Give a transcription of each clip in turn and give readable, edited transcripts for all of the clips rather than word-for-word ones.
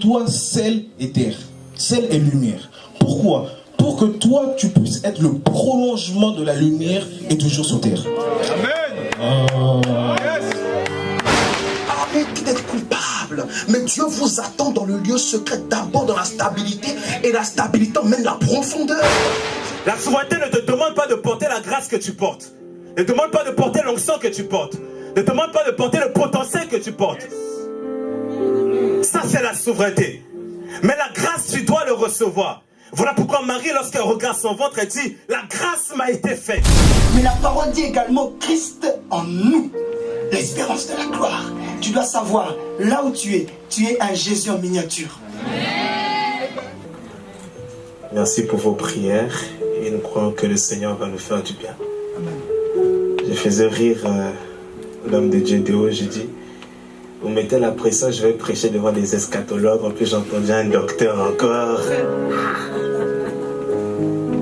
toi sel et terre, sel et lumière. Pourquoi? Pour que toi, tu puisses être le prolongement de la lumière et toujours sur terre. Amen. Arrêtez d'être coupable. Mais Dieu vous attend dans le lieu secret, d'abord dans la stabilité, et la stabilité emmène la profondeur. La souveraineté ne te demande pas de porter la grâce que tu portes. Ne demande pas de porter l'onction que tu portes. Ne demande pas de porter le potentiel que tu portes. Ça, c'est la souveraineté. Mais la grâce, tu dois le recevoir. Voilà pourquoi Marie, lorsqu'elle regarde son ventre, elle dit, la grâce m'a été faite. Mais la parole dit également Christ en nous, l'espérance de la gloire. Tu dois savoir, là où tu es un Jésus en miniature. Merci pour vos prières et nous croyons que le Seigneur va nous faire du bien. Je faisais rire l'homme de Dieu Déo, j'ai dit, vous mettez la pression, je vais prêcher devant des eschatologues. En plus, j'entendais un docteur encore.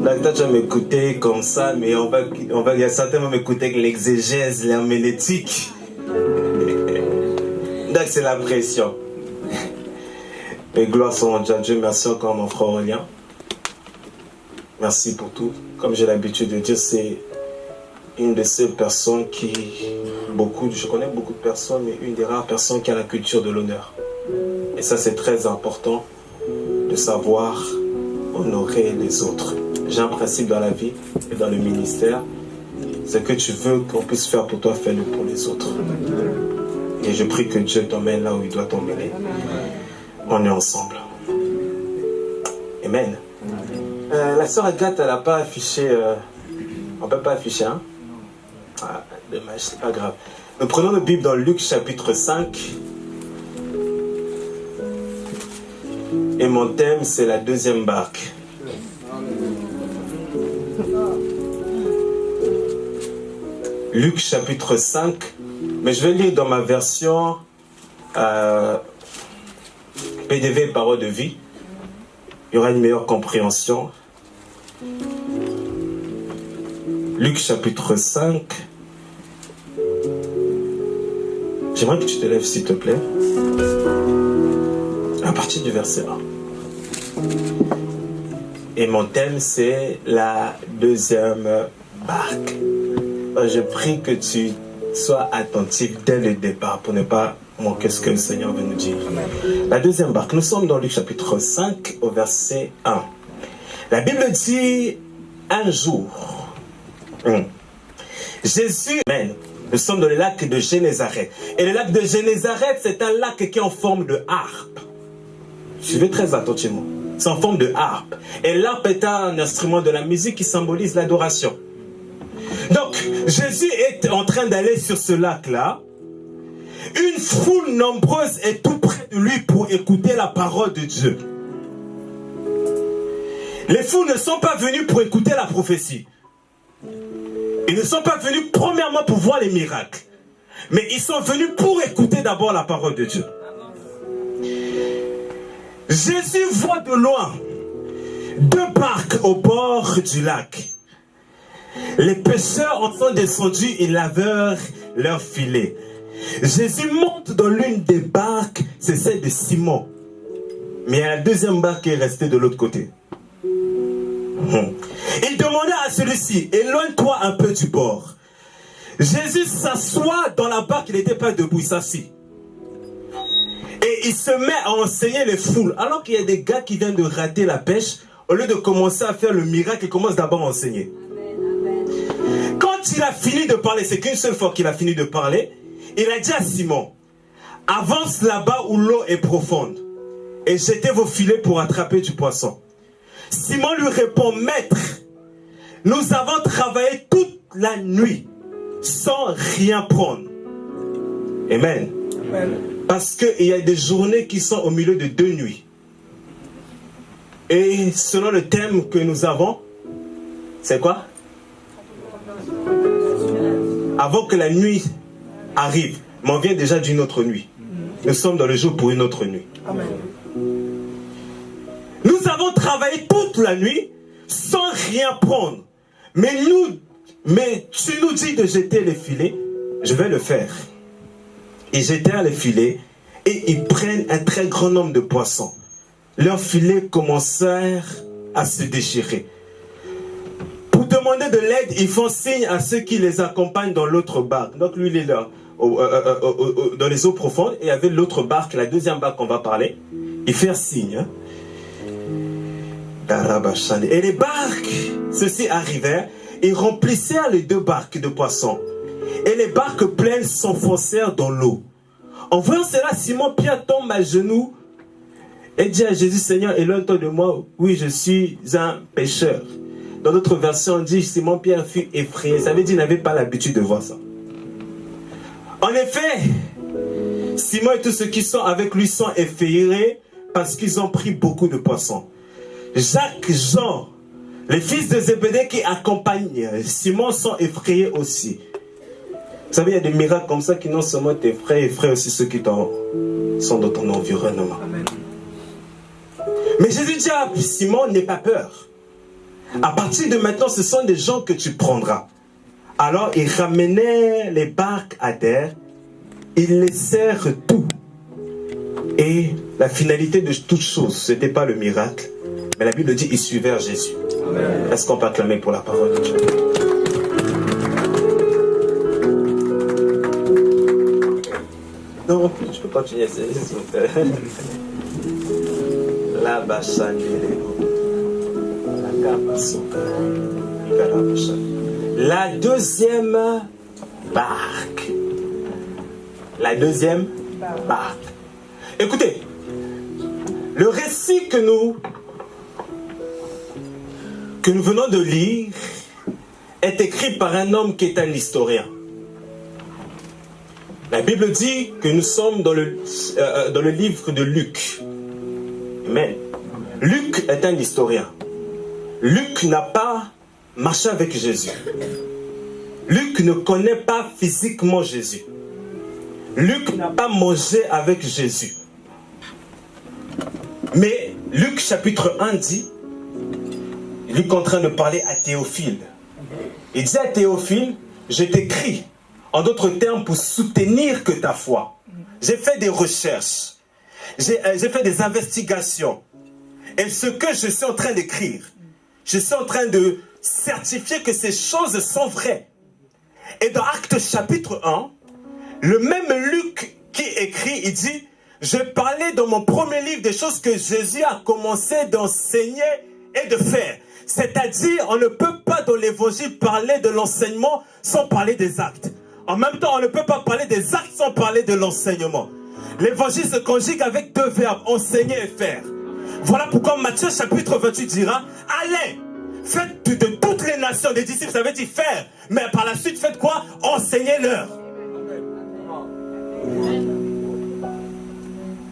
L'acteur, tu vas m'écouter comme ça, mais il y a certains vont m'écouter avec l'exégèse, l'herméneutique. Donc, c'est la pression. Mais gloire soit à Dieu. Merci encore, mon frère Aurélien. Merci pour tout. Comme j'ai l'habitude de dire, c'est une de ces personnes qui... je connais beaucoup de personnes, mais une des rares personnes qui a la culture de l'honneur. Et ça, c'est très important de savoir honorer les autres. J'ai un principe dans la vie et dans le ministère. C'est que tu veux qu'on puisse faire pour toi, fais-le pour les autres. Et je prie que Dieu t'emmène là où il doit t'emmener. On est ensemble. Amen. La sœur Agathe, elle n'a pas affiché... on ne peut pas afficher, hein? Ah, dommage, c'est pas grave. Nous prenons la Bible dans Luc chapitre 5. Et mon thème, c'est la deuxième barque. Luc chapitre 5. Mais je vais lire dans ma version PDV, parole de vie. Il y aura une meilleure compréhension. Luc chapitre 5. J'aimerais que tu te lèves s'il te plaît. À partir du verset 1. Et mon thème c'est la deuxième barque. Je prie que tu sois attentif dès le départ pour ne pas manquer ce que le Seigneur veut nous dire. La deuxième barque. Nous sommes dans Luc chapitre 5 au verset 1. La Bible dit un jour. Jésus, nous sommes dans le lac de Génézareth. Et le lac de Génézareth, c'est un lac qui est en forme de harpe. Suivez très attentivement. C'est en forme de harpe. Et l'harpe est un instrument de la musique qui symbolise l'adoration. Donc, Jésus est en train d'aller sur ce lac-là. Une foule nombreuse est tout près de lui pour écouter la parole de Dieu. Les foules ne sont pas venues pour écouter la prophétie. Ils ne sont pas venus premièrement pour voir les miracles. Mais ils sont venus pour écouter d'abord la parole de Dieu. Jésus voit de loin deux barques au bord du lac. Les pêcheurs en sont descendus et lavèrent leurs filets. Jésus monte dans l'une des barques, c'est celle de Simon. Mais la deuxième barque est restée de l'autre côté. Il demanda à celui-ci, éloigne-toi un peu du bord. Jésus s'assoit dans la barque, il n'était pas debout, il s'assit. Et il se met à enseigner les foules. Alors qu'il y a des gars qui viennent de rater la pêche, au lieu de commencer à faire le miracle, il commence d'abord à enseigner. Quand il a fini de parler, c'est qu'une seule fois qu'il a fini de parler, il a dit à Simon, avance là-bas où l'eau est profonde et jetez vos filets pour attraper du poisson. Simon lui répond, maître, nous avons travaillé toute la nuit sans rien prendre. Amen. Amen. Parce qu'il y a des journées qui sont au milieu de 2 nuits. Et selon le thème que nous avons, c'est quoi? Avant que la nuit arrive, mais on vient déjà d'une autre nuit. Nous sommes dans le jour pour une autre nuit. Amen. Nous avons travaillé toute la nuit sans rien prendre. Mais tu nous dis de jeter les filets, je vais le faire. Ils jetèrent les filets et ils prennent un très grand nombre de poissons. Leurs filets commencèrent à se déchirer. Pour demander de l'aide, ils font signe à ceux qui les accompagnent dans l'autre barque. Donc lui, il est là, dans les eaux profondes, et il y avait l'autre barque, la deuxième barque qu'on va parler. Il fait un signe. Hein. Et les barques, ceux-ci arrivèrent, et remplissèrent les deux barques de poissons. Et les barques pleines s'enfoncèrent dans l'eau. En voyant cela, Simon-Pierre tombe à genoux et dit à Jésus, Seigneur, éloigne-toi de moi, oui, je suis un pécheur. Dans d'autres versions, on dit, Simon-Pierre fut effrayé. Ça veut dire qu'il n'avait pas l'habitude de voir ça. En effet, Simon et tous ceux qui sont avec lui sont effrayés parce qu'ils ont pris beaucoup de poissons. Jacques, Jean, les fils de Zébédée qui accompagnent Simon sont effrayés aussi. Vous savez, il y a des miracles comme ça qui non seulement t'effraient, effraient aussi ceux qui sont dans ton environnement. Amen. Mais Jésus dit à Simon, n'aie pas peur. À partir de maintenant, ce sont des gens que tu prendras. Alors, ils ramenaient les barques à terre, ils laissèrent tout. Et la finalité de toute chose, ce n'était pas le miracle, mais la Bible dit, ils suivirent Jésus. Amen. Est-ce qu'on peut acclamer pour la parole de Dieu? Non, je peux continuer. La deuxième barque. La deuxième barque. Écoutez, le récit que nous venons de lire est écrit par un homme qui est un historien. La Bible dit que nous sommes dans le livre de Luc. Amen. Luc est un historien. Luc n'a pas marché avec Jésus. Luc ne connaît pas physiquement Jésus. Luc n'a pas mangé avec Jésus. Mais Luc chapitre 1 dit, Luc est en train de parler à Théophile. Il dit à Théophile, je t'écris, en d'autres termes, pour soutenir que ta foi. J'ai fait des recherches. J'ai fait des investigations. Et ce que je suis en train d'écrire, je suis en train de certifier que ces choses sont vraies. Et dans Actes chapitre 1, le même Luc qui écrit, il dit, je parlais dans mon premier livre des choses que Jésus a commencé d'enseigner et de faire. C'est-à-dire, on ne peut pas dans l'évangile parler de l'enseignement sans parler des actes. En même temps, on ne peut pas parler des actes sans parler de l'enseignement. L'évangile se conjugue avec deux verbes, enseigner et faire. Voilà pourquoi Matthieu chapitre 28 dira, allez, faites de toutes les nations des disciples, ça veut dire faire. Mais par la suite, faites quoi? Enseignez-leur.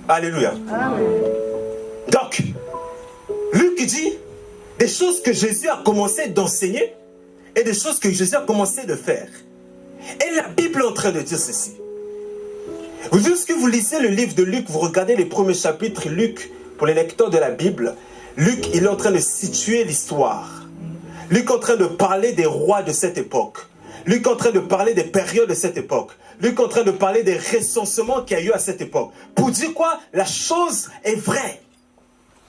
Alléluia. Donc, Luc dit des choses que Jésus a commencé d'enseigner et des choses que Jésus a commencé de faire. Et la Bible est en train de dire ceci. Lorsque vous lisez le livre de Luc, vous regardez les premiers chapitres, Luc, pour les lecteurs de la Bible, Luc, il est en train de situer l'histoire. Luc est en train de parler des rois de cette époque. Luc est en train de parler des périodes de cette époque. Luc est en train de parler des recensements qu'il y a eu à cette époque. Pour dire quoi? La chose est vraie.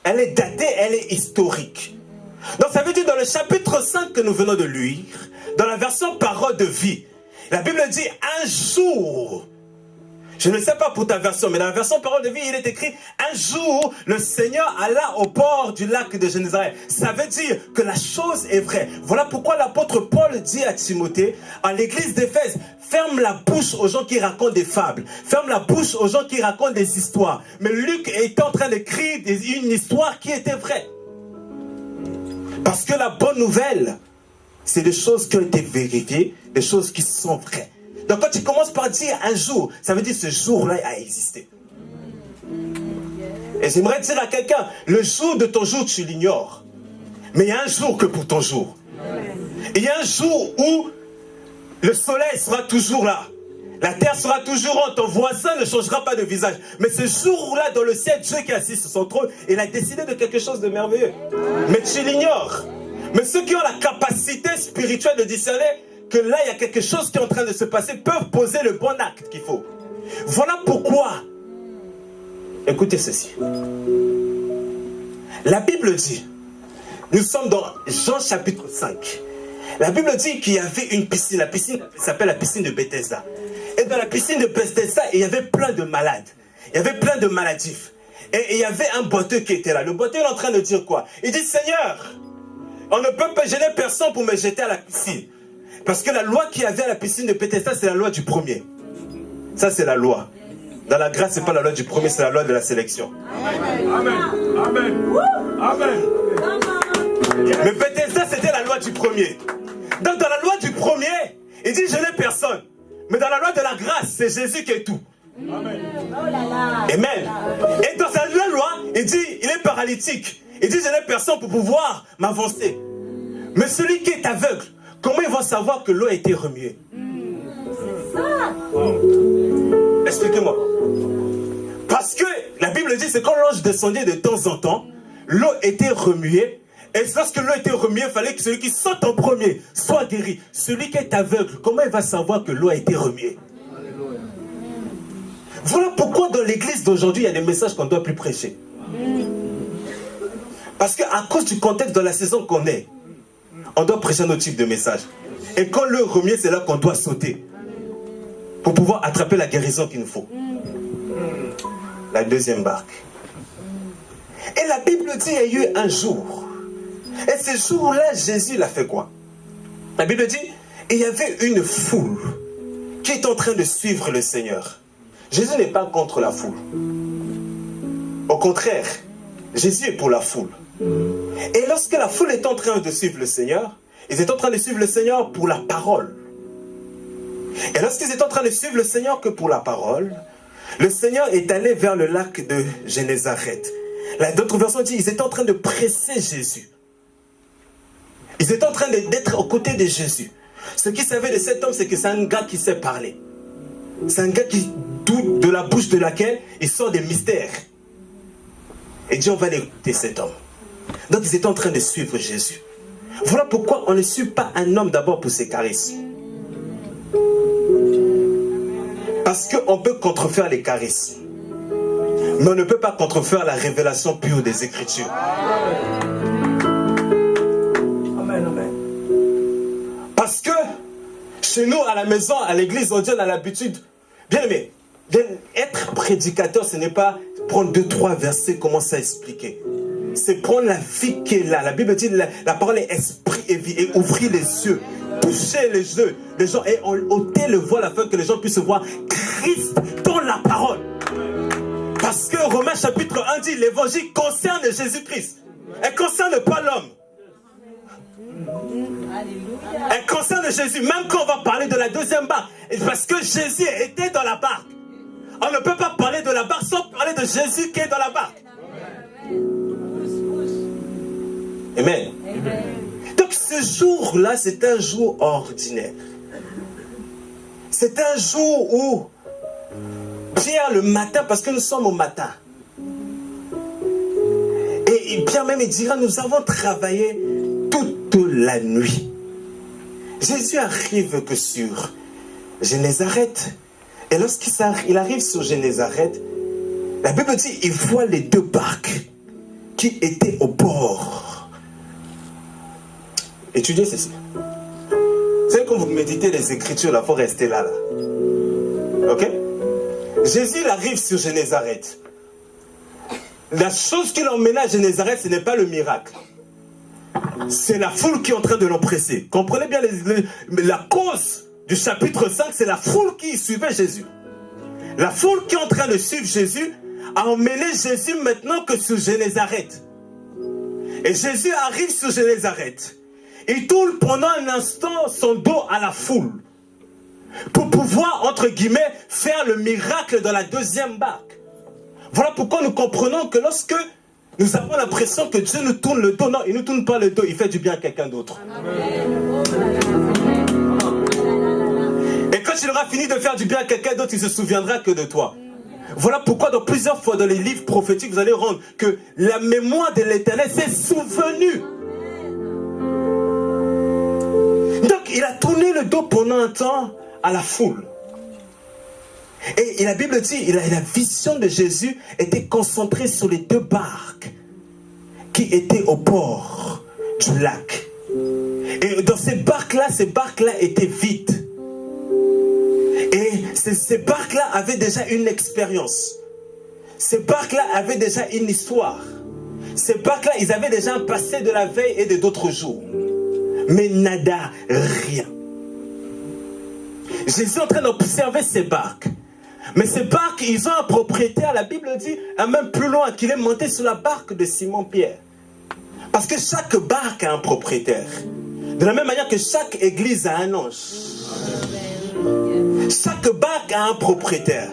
Elle est datée, elle est historique. Donc ça veut dire dans le chapitre 5 que nous venons de lire, dans la version parole de vie, la Bible dit un jour, je ne sais pas pour ta version, mais dans la version parole de vie, il est écrit un jour, le Seigneur alla au bord du lac de Génézareth. Ça veut dire que la chose est vraie. Voilà pourquoi l'apôtre Paul dit à Timothée, à l'église d'Éphèse, ferme la bouche aux gens qui racontent des fables. Ferme la bouche aux gens qui racontent des histoires. Mais Luc est en train d'écrire une histoire qui était vraie. Parce que la bonne nouvelle, c'est des choses qui ont été vérifiées, des choses qui sont vraies. Donc quand tu commences par dire un jour, ça veut dire ce jour-là a existé. Et j'aimerais dire à quelqu'un, le jour de ton jour, tu l'ignores. Mais il y a un jour que pour ton jour. Et il y a un jour où le soleil sera toujours là. La terre sera toujours en, ton voisin ne changera pas de visage. Mais ce jour-là, dans le ciel, Dieu qui est assis sur son trône, il a décidé de quelque chose de merveilleux. Mais tu l'ignores. Mais ceux qui ont la capacité spirituelle de discerner que là, il y a quelque chose qui est en train de se passer, peuvent poser le bon acte qu'il faut. Voilà pourquoi Écoutez ceci. La Bible dit, nous sommes dans Jean chapitre 5. La Bible dit qu'il y avait une piscine. La piscine s'appelle la piscine de Bethesda. Et dans la piscine de Bethesda, il y avait plein de malades. Il y avait plein de maladifs. Et il y avait un boiteux qui était là. Le boiteux est en train de dire quoi? Il dit, Seigneur, on ne peut pas gêner personne pour me jeter à la piscine. Parce que la loi qu'il y avait à la piscine de Bethesda, c'est la loi du premier. Ça, c'est la loi. Dans la grâce, ce n'est pas la loi du premier, c'est la loi de la sélection. Amen. Amen. Amen. Mais Bethesda, c'était la loi du premier. Donc, dans la loi du premier, il dit, je n'ai personne. Mais dans la loi de la grâce, c'est Jésus qui est tout. Amen. Amen. Et dans sa loi, il dit, il est paralytique. Il dit, je n'ai personne pour pouvoir m'avancer. Mais celui qui est aveugle, comment il va savoir que l'eau a été remuée? Expliquez-moi. Parce que la Bible dit, c'est quand l'ange descendait de temps en temps, l'eau était remuée. Et lorsque l'eau était remuée, il fallait que celui qui saute en premier soit guéri. Celui qui est aveugle, comment il va savoir que l'eau a été remuée? Voilà pourquoi dans l'église d'aujourd'hui, il y a des messages qu'on ne doit plus prêcher. Parce qu'à cause du contexte de la saison qu'on est, on doit prêcher un autre type de message. Et quand l'eau est remuée, c'est là qu'on doit sauter. Pour pouvoir attraper la guérison qu'il nous faut. La deuxième barque. Et la Bible dit, il y a eu un jour. Et ce jour-là, Jésus l'a fait quoi? La Bible dit, il y avait une foule qui est en train de suivre le Seigneur. Jésus n'est pas contre la foule. Au contraire, Jésus est pour la foule. Et lorsque la foule est en train de suivre le Seigneur, ils étaient en train de suivre le Seigneur pour la parole. Et lorsqu'ils étaient en train de suivre le Seigneur que pour la parole, le Seigneur est allé vers le lac de Génézareth. D'autres versions disent qu'ils étaient en train de presser Jésus. Ils étaient en train d'être aux côtés de Jésus. Ce qu'ils savaient de cet homme, c'est que c'est un gars qui sait parler. C'est un gars qui doute de la bouche de laquelle il sort des mystères. Et Dieu, on va l'écouter cet homme. Donc ils étaient en train de suivre Jésus. Voilà pourquoi on ne suit pas un homme d'abord pour ses charismes. Parce qu'on peut contrefaire les charismes. Mais on ne peut pas contrefaire la révélation pure des Écritures. Amen, amen. Parce que chez nous, à la maison, à l'église, on a l'habitude, bien aimé, être prédicateur, ce n'est pas prendre 2-3 versets, commencer à expliquer. C'est prendre la vie qui est là. La Bible dit la parole est esprit et vie. Et ouvrir les yeux, toucher les yeux, les gens, et ôter le voile afin que les gens puissent voir Christ dans la parole. Parce que Romains chapitre 1 dit l'évangile concerne Jésus-Christ. Elle ne concerne pas l'homme. Elle concerne Jésus. Même quand on va parler de la deuxième barque, parce que Jésus était dans la barque. On ne peut pas parler de la barque sans parler de Jésus qui est dans la barque. Amen. Amen. Donc ce jour-là, c'est un jour ordinaire. C'est un jour où Pierre, le matin, parce que nous sommes au matin, et Pierre même il dira, nous avons travaillé toute la nuit. Jésus arrive que sur Génézareth. Et lorsqu'il arrive sur Génézareth, la Bible dit, il voit les deux barques qui étaient au bord. Étudiez ceci. Vous savez, quand vous méditez les Écritures, il faut rester là. Ok? Jésus il arrive sur Génézareth. La chose qui l'emmène à Génézareth, ce n'est pas le miracle. C'est la foule qui est en train de l'oppresser. Comprenez bien la cause du chapitre 5, c'est la foule qui suivait Jésus. La foule qui est en train de suivre Jésus a emmené Jésus maintenant que sur Génézareth. Et Jésus arrive sur Génézareth. Il tourne pendant un instant son dos à la foule pour pouvoir, entre guillemets, faire le miracle dans la deuxième barque. Voilà pourquoi nous comprenons que lorsque nous avons l'impression que Dieu nous tourne le dos, non, il ne nous tourne pas le dos, il fait du bien à quelqu'un d'autre. Et quand il aura fini de faire du bien à quelqu'un d'autre, il ne se souviendra que de toi. Voilà pourquoi dans plusieurs fois dans les livres prophétiques, vous allez rendre que la mémoire de l'Éternel s'est souvenue. Donc il a tourné le dos pendant un temps à la foule. Et la Bible dit, la vision de Jésus était concentrée sur les 2 barques qui étaient au bord du lac. Et dans ces barques-là étaient vides. Et ces barques-là avaient déjà une expérience. Ces barques-là avaient déjà une histoire. Ces barques-là, ils avaient déjà un passé de la veille et de d'autres jours. Mais nada, rien. Jésus est en train d'observer ces barques. Mais ces barques, ils ont un propriétaire, la Bible dit, même plus loin, qu'il est monté sur la barque de Simon-Pierre. Parce que chaque barque a un propriétaire. De la même manière que chaque église a un ange. Chaque barque a un propriétaire.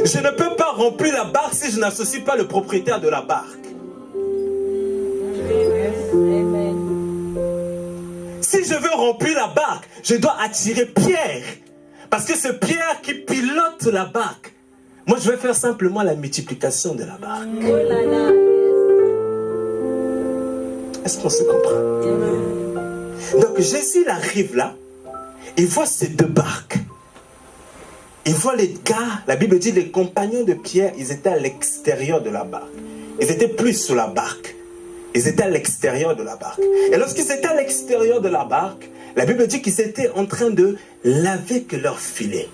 Je ne peux pas remplir la barque si je n'associe pas le propriétaire de la barque. Si je veux remplir la barque, je dois attirer Pierre. Parce que c'est Pierre qui pilote la barque. Moi, je vais faire simplement la multiplication de la barque. Est-ce qu'on se comprend? Donc, Jésus arrive là. Il voit ces 2 barques. Il voit les gars, la Bible dit, les compagnons de Pierre, ils étaient à l'extérieur de la barque. Ils étaient plus sur la barque. Ils étaient à l'extérieur de la barque. Et lorsqu'ils étaient à l'extérieur de la barque, la Bible dit qu'ils étaient en train de laver que leur filet.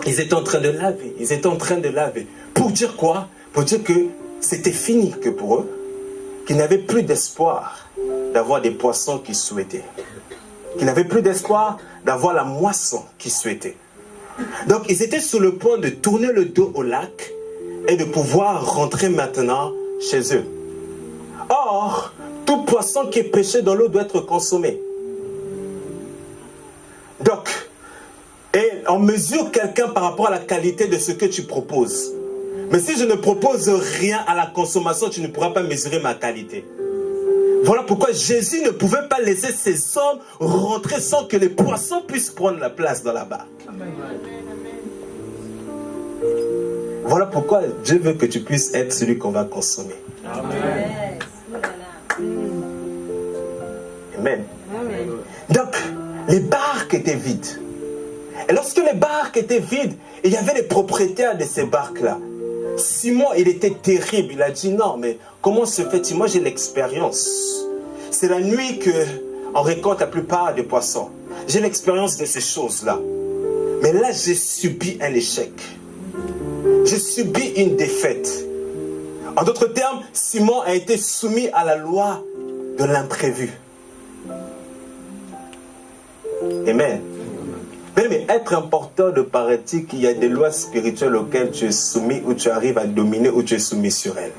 Ils étaient en train de laver. Ils étaient en train de laver. Pour dire quoi? Pour dire que c'était fini que pour eux, qu'ils n'avaient plus d'espoir d'avoir des poissons qu'ils souhaitaient. Qu'ils n'avaient plus d'espoir d'avoir la moisson qu'ils souhaitaient. Donc, ils étaient sur le point de tourner le dos au lac et de pouvoir rentrer maintenant chez eux. Or, tout poisson qui est pêché dans l'eau doit être consommé. Donc, et on mesure quelqu'un par rapport à la qualité de ce que tu proposes. Mais si je ne propose rien à la consommation, tu ne pourras pas mesurer ma qualité. Voilà pourquoi Jésus ne pouvait pas laisser ces hommes rentrer sans que les poissons puissent prendre la place dans la barque. Voilà pourquoi Dieu veut que tu puisses être celui qu'on va consommer. Amen. Amen. Donc, les barques étaient vides. Et lorsque les barques étaient vides, il y avait les propriétaires de ces barques-là. Simon, il était terrible. Il a dit non, mais comment se fait-il? Moi, j'ai l'expérience. C'est la nuit qu'on récolte la plupart des poissons. J'ai l'expérience de ces choses-là. Mais là, j'ai subi un échec. J'ai subi une défaite. En d'autres termes, Simon a été soumis à la loi de l'imprévu. Amen. Mais être un porteur de paraît qu'il y a des lois spirituelles auxquelles tu es soumis, ou tu arrives à dominer, ou tu es soumis sur elles.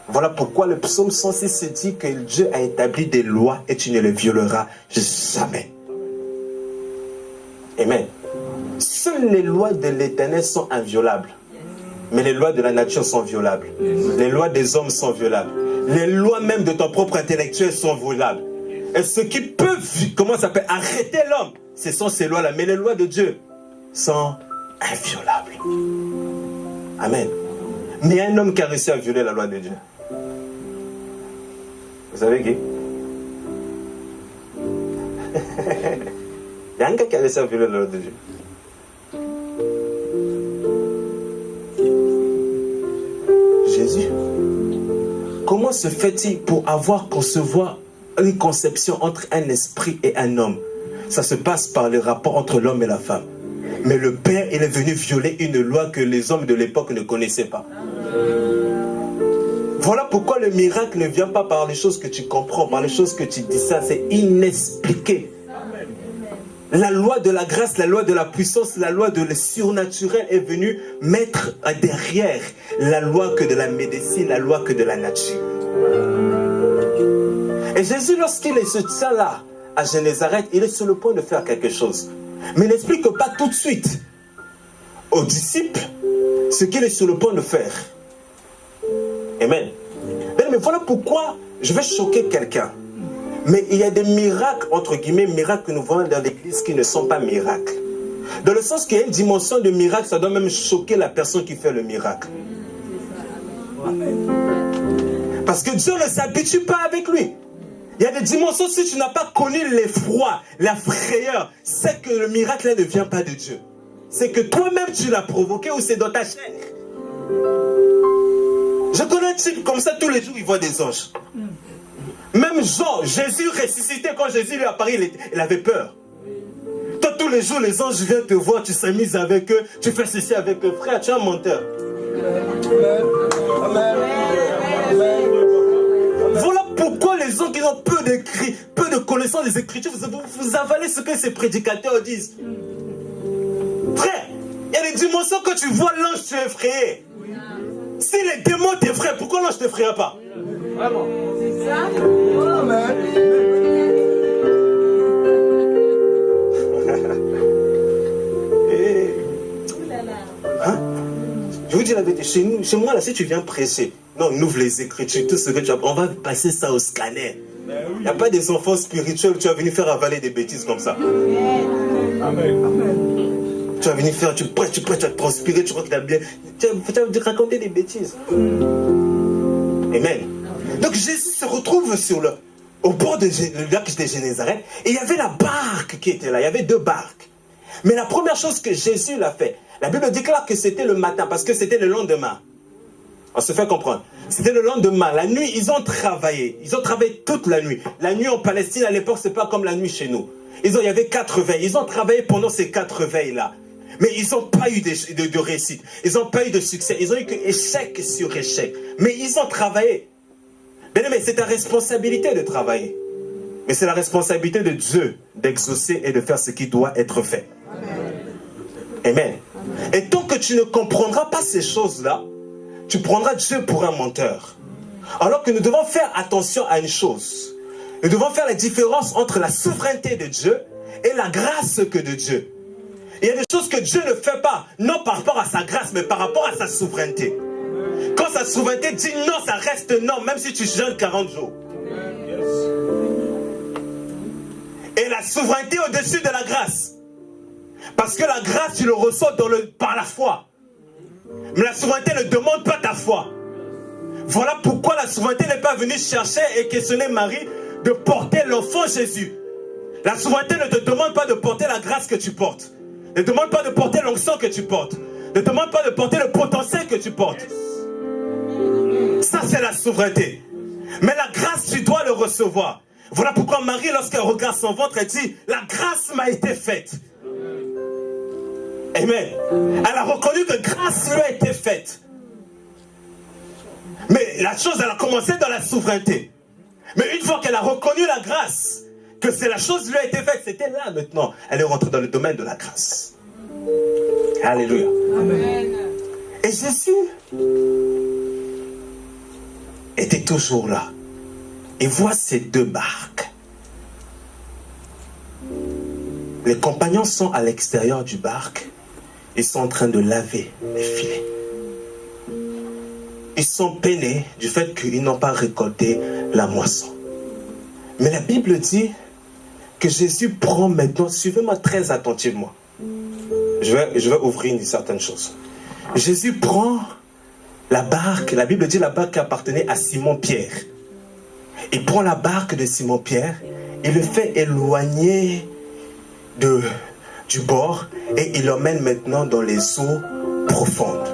Voilà pourquoi le psaume 106 se dit que Dieu a établi des lois et tu ne les violeras jamais. Amen. Seules les lois de l'Éternel sont inviolables. Mais les lois de la nature sont violables. Les lois des hommes sont violables. Les lois même de ton propre intellectuel sont violables. Et ce qui peut, comment ça s'appelle, arrêter l'homme, ce sont ces lois-là. Mais les lois de Dieu sont inviolables. Amen. Mais il y a un homme qui a réussi à violer la loi de Dieu. Vous savez qui? Il y a un gars qui a réussi à violer la loi de Dieu. Jésus. Comment se fait-il pour concevoir une conception entre un esprit et un homme? Ça se passe par le rapport entre l'homme et la femme. Mais le Père, il est venu violer une loi que les hommes de l'époque ne connaissaient pas. Voilà pourquoi le miracle ne vient pas par les choses que tu comprends, par les choses que tu dis. Ça, c'est inexpliqué. La loi de la grâce, la loi de la puissance, la loi de le surnaturel est venue mettre derrière la loi que de la médecine, la loi que de la nature. Et Jésus, lorsqu'il se tient là, à Génézareth, il est sur le point de faire quelque chose. Mais il n'explique pas tout de suite aux disciples ce qu'il est sur le point de faire. Amen. Mais voilà pourquoi je vais choquer quelqu'un. Mais il y a des miracles, entre guillemets, miracles que nous voyons dans l'église qui ne sont pas miracles. Dans le sens qu'il y a une dimension de miracle, ça doit même choquer la personne qui fait le miracle. Parce que Dieu ne s'habitue pas avec lui. Il y a des dimensions, si tu n'as pas connu l'effroi, la frayeur, c'est que le miracle ne vient pas de Dieu. c'est que toi-même tu l'as provoqué ou c'est dans ta chair. Je connais un type comme ça, tous les jours il voit des anges. Même Jean, Jésus ressuscité, quand Jésus lui apparaît, il avait peur. Toi, tous les jours, les anges viennent te voir, tu s'amuses avec eux, tu fais ceci avec eux. Frère, tu es un menteur. Voilà pourquoi les gens qui ont peu de connaissances des Écritures, vous avalez ce que ces prédicateurs disent. Frère, il y a des dimensions que tu vois l'ange, tu es effrayé. Si les démons t'effraient, pourquoi l'ange ne t'effraie pas? Vraiment. C'est ça. Amen. Hein? Je vous dis la vérité, chez moi là, si tu viens prêcher, non, on ouvre les Écritures, tout ce que tu as, on va passer ça au scanner. Il n'y a pas des enfants spirituels où tu vas venir faire avaler des bêtises comme ça. Amen. Tu vas venir faire, tu prêches, tu vas transpirer, tu crois que tu as bien. Tu vas raconter des bêtises. Amen. Donc Jésus se retrouve au bord du lac de Génézareth et il y avait la barque qui était là. Il y avait 2 barques. Mais la première chose que Jésus l'a fait, la Bible déclare que c'était le matin parce que c'était le lendemain. On se fait comprendre. C'était le lendemain. La nuit, ils ont travaillé. Ils ont travaillé toute la nuit. La nuit en Palestine, à l'époque, c'est pas comme la nuit chez nous. Il y avait 4 veilles. Ils ont travaillé pendant ces 4 veilles-là. Mais ils n'ont pas eu de réussite. Ils n'ont pas eu de succès. Ils ont eu que échec sur échec. Mais ils ont travaillé. Bien aimé, c'est ta responsabilité de travailler. Mais c'est la responsabilité de Dieu d'exaucer et de faire ce qui doit être fait. Amen. Et tant que tu ne comprendras pas ces choses-là, tu prendras Dieu pour un menteur. Alors que nous devons faire attention à une chose. Nous devons faire la différence entre la souveraineté de Dieu et la grâce que de Dieu. Il y a des choses que Dieu ne fait pas, non par rapport à sa grâce, mais par rapport à sa souveraineté. Quand sa souveraineté dit non, ça reste non, même si tu jeûnes 40 jours. Et la souveraineté au-dessus de la grâce. Parce que la grâce, tu le reçois par la foi. Mais la souveraineté ne demande pas ta foi. Voilà pourquoi la souveraineté n'est pas venue chercher et questionner Marie de porter l'enfant Jésus. La souveraineté ne te demande pas de porter la grâce que tu portes. Ne demande pas de porter l'onction que tu portes. Ne demande pas de porter le potentiel que tu portes. Ça, c'est la souveraineté. Mais la grâce, tu dois le recevoir. Voilà pourquoi Marie, lorsqu'elle regarde son ventre, elle dit, la grâce m'a été faite. Amen. Elle a reconnu que grâce lui a été faite. Mais la chose, elle a commencé dans la souveraineté. Mais une fois qu'elle a reconnu la grâce, que c'est la chose lui a été faite, c'était là maintenant. Elle est rentrée dans le domaine de la grâce. Alléluia. Amen. Et Jésus était toujours là. Et voit ces 2 barques. Les compagnons sont à l'extérieur du barque. Ils sont en train de laver les filets. Ils sont peinés du fait qu'ils n'ont pas récolté la moisson. Mais la Bible dit que Jésus prend maintenant, suivez-moi très attentivement. Je vais ouvrir une certaine chose. Jésus prend la barque, la Bible dit la barque qui appartenait à Simon-Pierre. Il prend la barque de Simon-Pierre, il le fait éloigner du bord et il l'emmène maintenant dans les eaux profondes.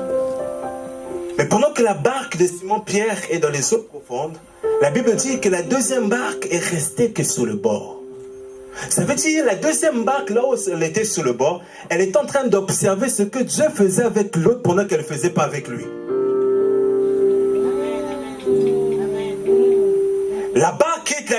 Mais pendant que la barque de Simon-Pierre est dans les eaux profondes, la Bible dit que la 2e barque est restée que sur le bord. Ça veut dire la 2e barque, là où elle était sur le bord, elle est en train d'observer ce que Dieu faisait avec l'autre pendant qu'elle ne faisait pas avec lui. La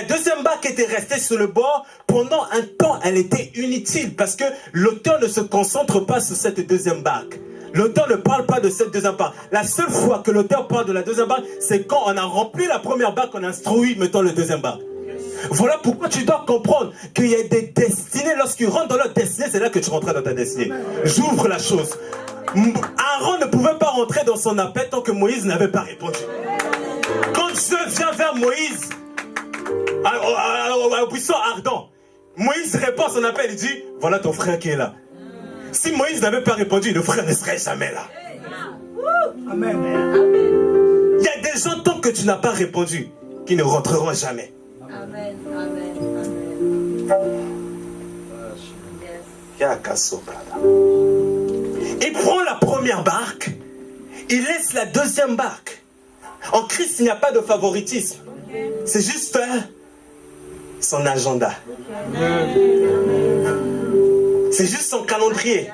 2e barque était restée sur le bord. Pendant un temps, elle était inutile parce que l'auteur ne se concentre pas sur cette 2e barque. L'auteur ne parle pas de cette 2e barque. La seule fois que l'auteur parle de la 2e barque, c'est quand on a rempli la 1re barque, on a instruit, mettons, le 2e barque. Voilà pourquoi tu dois comprendre qu'il y a des destinées. Lorsqu'ils rentrent dans leur destinée, c'est là que tu rentres dans ta destinée. J'ouvre la chose. Aaron ne pouvait pas rentrer dans son appel tant que Moïse n'avait pas répondu. Quand Dieu vient vers Moïse, au buisson ardent, Moïse répond à son appel, il dit, voilà ton frère qui est là. Si Moïse n'avait pas répondu, le frère ne serait jamais là. Amen. Il y a des gens, tant que tu n'as pas répondu, qui ne rentreront jamais. Amen. Amen. Amen. Il prend la première barque, il laisse la deuxième barque. En Christ, il n'y a pas de favoritisme. C'est juste son agenda. C'est juste son calendrier.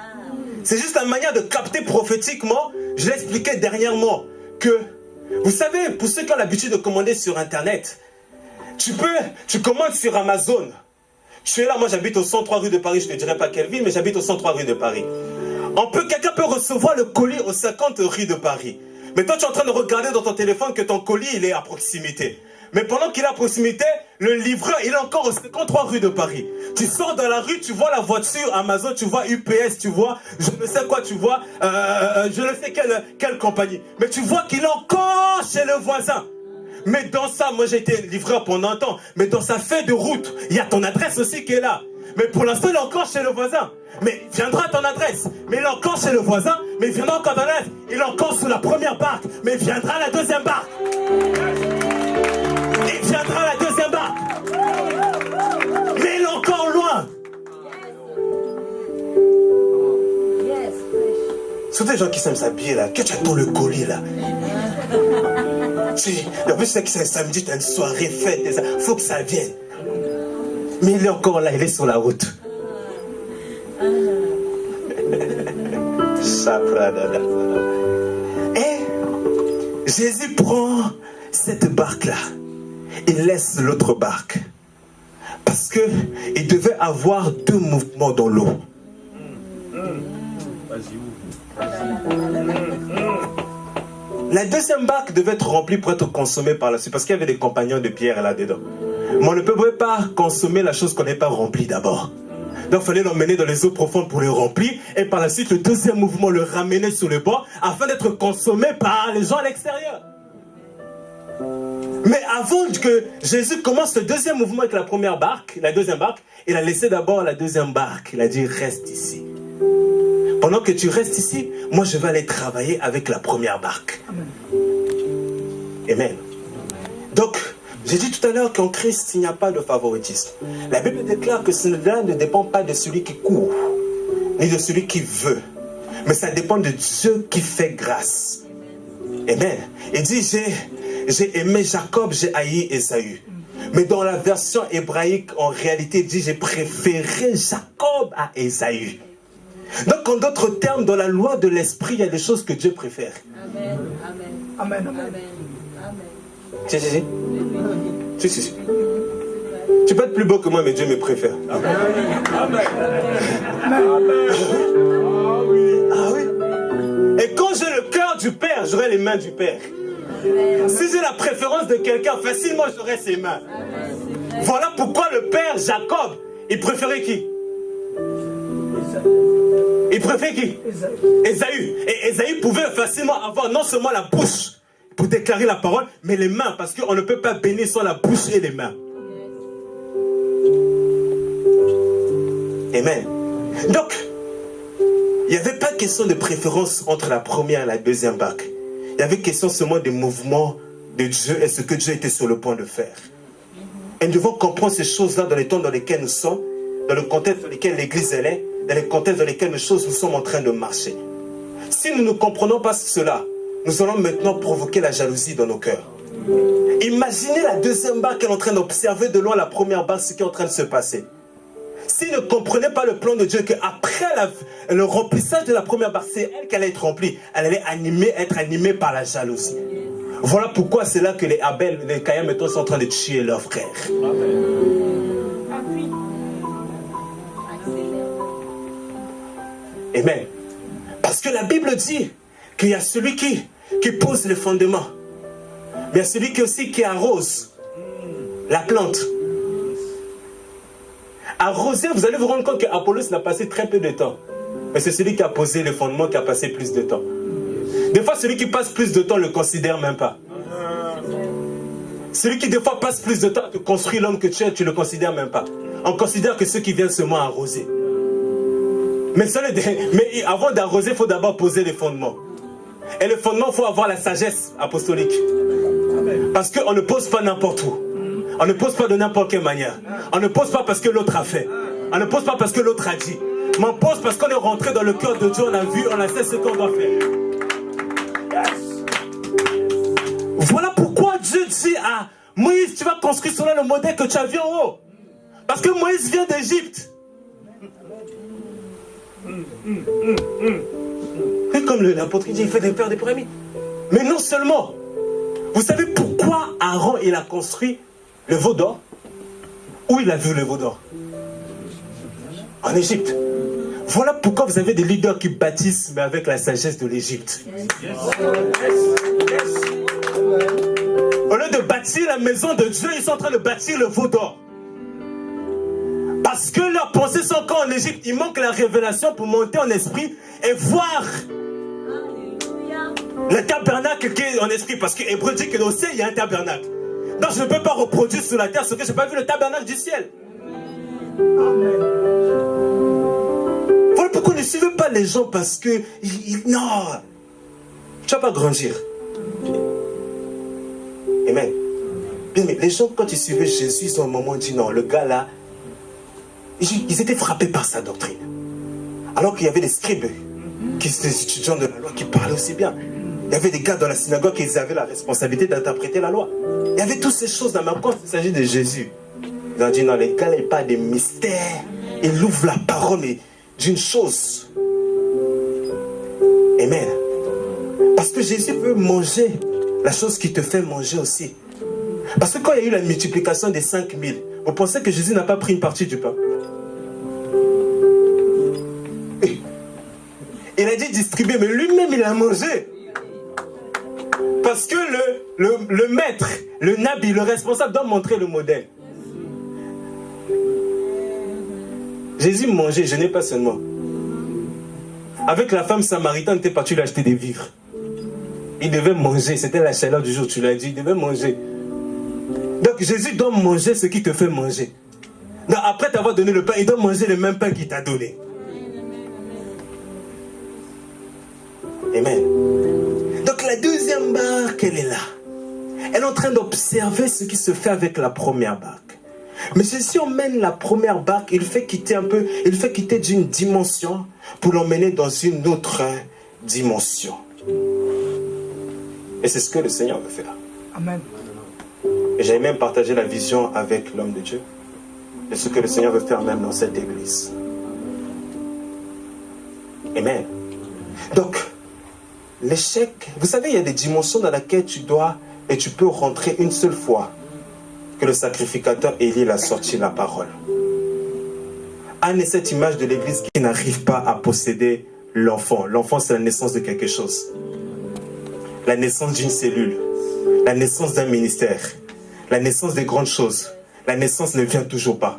C'est juste la manière de capter prophétiquement. Je l'ai expliqué dernièrement que, vous savez, pour ceux qui ont l'habitude de commander sur Internet, tu commandes sur Amazon. Je suis là, moi j'habite au 103 rue de Paris, je ne dirais pas quelle ville, mais j'habite au 103 rue de Paris. Quelqu'un peut recevoir le colis au 50 rue de Paris. Mais toi tu es en train de regarder dans ton téléphone que ton colis il est à proximité. Mais pendant qu'il est à proximité, le livreur il est encore au 53 rue de Paris. Tu sors dans la rue, tu vois la voiture Amazon, tu vois UPS, tu vois je ne sais quoi, tu vois je ne sais quelle compagnie. Mais tu vois qu'il est encore chez le voisin. Mais dans ça, moi j'ai été livreur pendant un temps, mais dans sa feuille de route, il y a ton adresse aussi qui est là. Mais pour l'instant, il est encore chez le voisin. Mais il viendra à ton adresse. Mais il est encore chez le voisin, mais il viendra encore à ton adresse. Il est encore sous la première barque, mais il viendra à la deuxième barque. Il viendra à la deuxième barque. Mais il est encore loin. Surtout les gens qui s'aiment s'habiller là. Que tu as dans le colis là. En plus, c'est que c'est samedi, tu as une soirée fête, il faut que ça vienne. Mais il est encore là, il est sur la route. Et Jésus prend cette barque-là. Il laisse l'autre barque. Parce qu'il devait avoir deux mouvements dans l'eau. La deuxième barque devait être remplie pour être consommée par la suite, parce qu'il y avait des compagnons de Pierre là-dedans. Mais on ne pouvait pas consommer la chose qu'on n'avait pas remplie d'abord. Donc il fallait l'emmener dans les eaux profondes pour le remplir, et par la suite le deuxième mouvement le ramener sur le bord, afin d'être consommé par les gens à l'extérieur. Mais avant que Jésus commence le deuxième mouvement avec la première barque, la deuxième barque, il a laissé d'abord la deuxième barque. Il a dit reste ici. Pendant que tu restes ici, moi je vais aller travailler avec la première barque. Amen. Donc, j'ai dit tout à l'heure qu'en Christ, il n'y a pas de favoritisme. La Bible déclare que cela ne dépend pas de celui qui court, ni de celui qui veut. Mais ça dépend de Dieu qui fait grâce. Amen. Il dit, j'ai aimé Jacob, j'ai haï Ésaü. Mais dans la version hébraïque, en réalité, il dit, j'ai préféré Jacob à Ésaü. Donc, en d'autres termes, dans la loi de l'esprit, il y a des choses que Dieu préfère. Amen. Amen. Amen. Si. Tu peux être plus beau que moi, mais Dieu me préfère. Amen. Amen. Ah oui. Et quand j'ai le cœur du Père, j'aurai les mains du Père. Si j'ai la préférence de quelqu'un, facilement j'aurai ses mains. Voilà pourquoi le Père Jacob, il préférait qui? Il préférait qui? Ésaü. Et Ésaü pouvait facilement avoir non seulement la bouche pour déclarer la parole, mais les mains, parce qu'on ne peut pas bénir sans la bouche et les mains. Amen. Donc, il n'y avait pas question de préférence entre la première et la deuxième barque. Il y avait question seulement des mouvements de Dieu et ce que Dieu était sur le point de faire. Et nous devons comprendre ces choses-là dans les temps dans lesquels nous sommes, dans le contexte dans lequel l'Église elle est, dans les contextes dans lesquels nous sommes en train de marcher. Si nous ne comprenons pas cela, nous allons maintenant provoquer la jalousie dans nos cœurs. Imaginez la deuxième barque qui est en train d'observer de loin la première barque, ce qui est en train de se passer. S'ils ne comprenaient pas le plan de Dieu, qu'après le remplissage de la première barque, c'est elle qui allait être remplie, elle allait être animée par la jalousie. Voilà pourquoi c'est là que les Abel, les Caïn, maintenant, sont en train de tuer leurs frères. Amen. Parce que la Bible dit qu'il y a celui qui pose les fondements, mais il y a celui qui arrose la plante. Arroser, vous allez vous rendre compte qu'Apollos n'a passé très peu de temps. Mais c'est celui qui a posé les fondements qui a passé plus de temps. Des fois, celui qui passe plus de temps ne le considère même pas. Celui qui des fois passe plus de temps à te construire l'homme que tu es, tu ne le considères même pas. On considère que ceux qui viennent seulement arroser. Mais avant d'arroser, il faut d'abord poser les fondements. Et le fondement, il faut avoir la sagesse apostolique. Parce qu'on ne pose pas n'importe où. On ne pose pas de n'importe quelle manière. On ne pose pas parce que l'autre a fait. On ne pose pas parce que l'autre a dit. Mais on pense parce qu'on est rentré dans le cœur de Dieu, on a vu, on a fait ce qu'on doit faire. Voilà pourquoi Dieu dit à Moïse, tu vas construire sur le modèle que tu as vu en haut. Parce que Moïse vient d'Égypte. Et comme l'apôtre dit, il fait faire des pyramides. Mais non seulement. Vous savez pourquoi Aaron il a construit le veau d'or? Où il a vu le veau d'or? En Égypte. Voilà pourquoi vous avez des leaders qui bâtissent mais avec la sagesse de l'Égypte. Au lieu de bâtir la maison de Dieu, ils sont en train de bâtir le veau d'or. Parce que leurs pensées sont encore en Égypte. Il manque la révélation pour monter en esprit et voir le tabernacle qui est en esprit. Parce que Hébreu dit que au ciel, il y a un tabernacle. Donc je ne peux pas reproduire sur la terre ce que je n'ai pas vu le tabernacle du ciel. Voilà pourquoi ne suivez pas les gens parce que... non, tu ne vas pas grandir. Amen. Bien, mais les gens, quand ils suivaient Jésus, ils ont un moment dit non, le gars là, ils étaient frappés par sa doctrine. Alors qu'il y avait des scribes, qui étaient des étudiants de la loi, qui parlaient aussi bien. Il y avait des gars dans la synagogue qui avaient la responsabilité d'interpréter la loi. Il y avait toutes ces choses-là, mais quand il s'agit de Jésus, ils ont dit non, les gars, ils parlent des mystères. Ils ouvrent la parole d'une chose. Amen. Parce que Jésus veut manger la chose qui te fait manger aussi. Parce que quand il y a eu la multiplication des 5000, vous pensez que Jésus n'a pas pris une partie du pain? Il a dit distribuer, mais lui-même il a mangé. Parce que le maître, le nabi, le responsable doit montrer le modèle. Jésus mangeait, je n'ai pas seulement. Avec la femme samaritaine, tu n'es pas parti lui acheter des vivres. Il devait manger, c'était la chaleur du jour, tu l'as dit, il devait manger. Donc Jésus doit manger ce qui te fait manger. Donc après t'avoir donné le pain, il doit manger le même pain qu'il t'a donné. Amen. Donc la deuxième barque, elle est là. Elle est en train d'observer ce qui se fait avec la première barque. Mais si on mène la première barque, il fait quitter d'une dimension pour l'emmener dans une autre dimension. Et c'est ce que le Seigneur veut faire. Amen. Et j'avais même partagé la vision avec l'homme de Dieu de ce que le Seigneur veut faire même dans cette église. Amen. Donc, l'échec, vous savez, il y a des dimensions dans lesquelles tu dois et tu peux rentrer une seule fois que le sacrificateur Élie a sorti la parole. Anne est cette image de l'église qui n'arrive pas à posséder l'enfant. L'enfant, c'est la naissance de quelque chose. La naissance d'une cellule. La naissance d'un ministère. La naissance des grandes choses. La naissance ne vient toujours pas.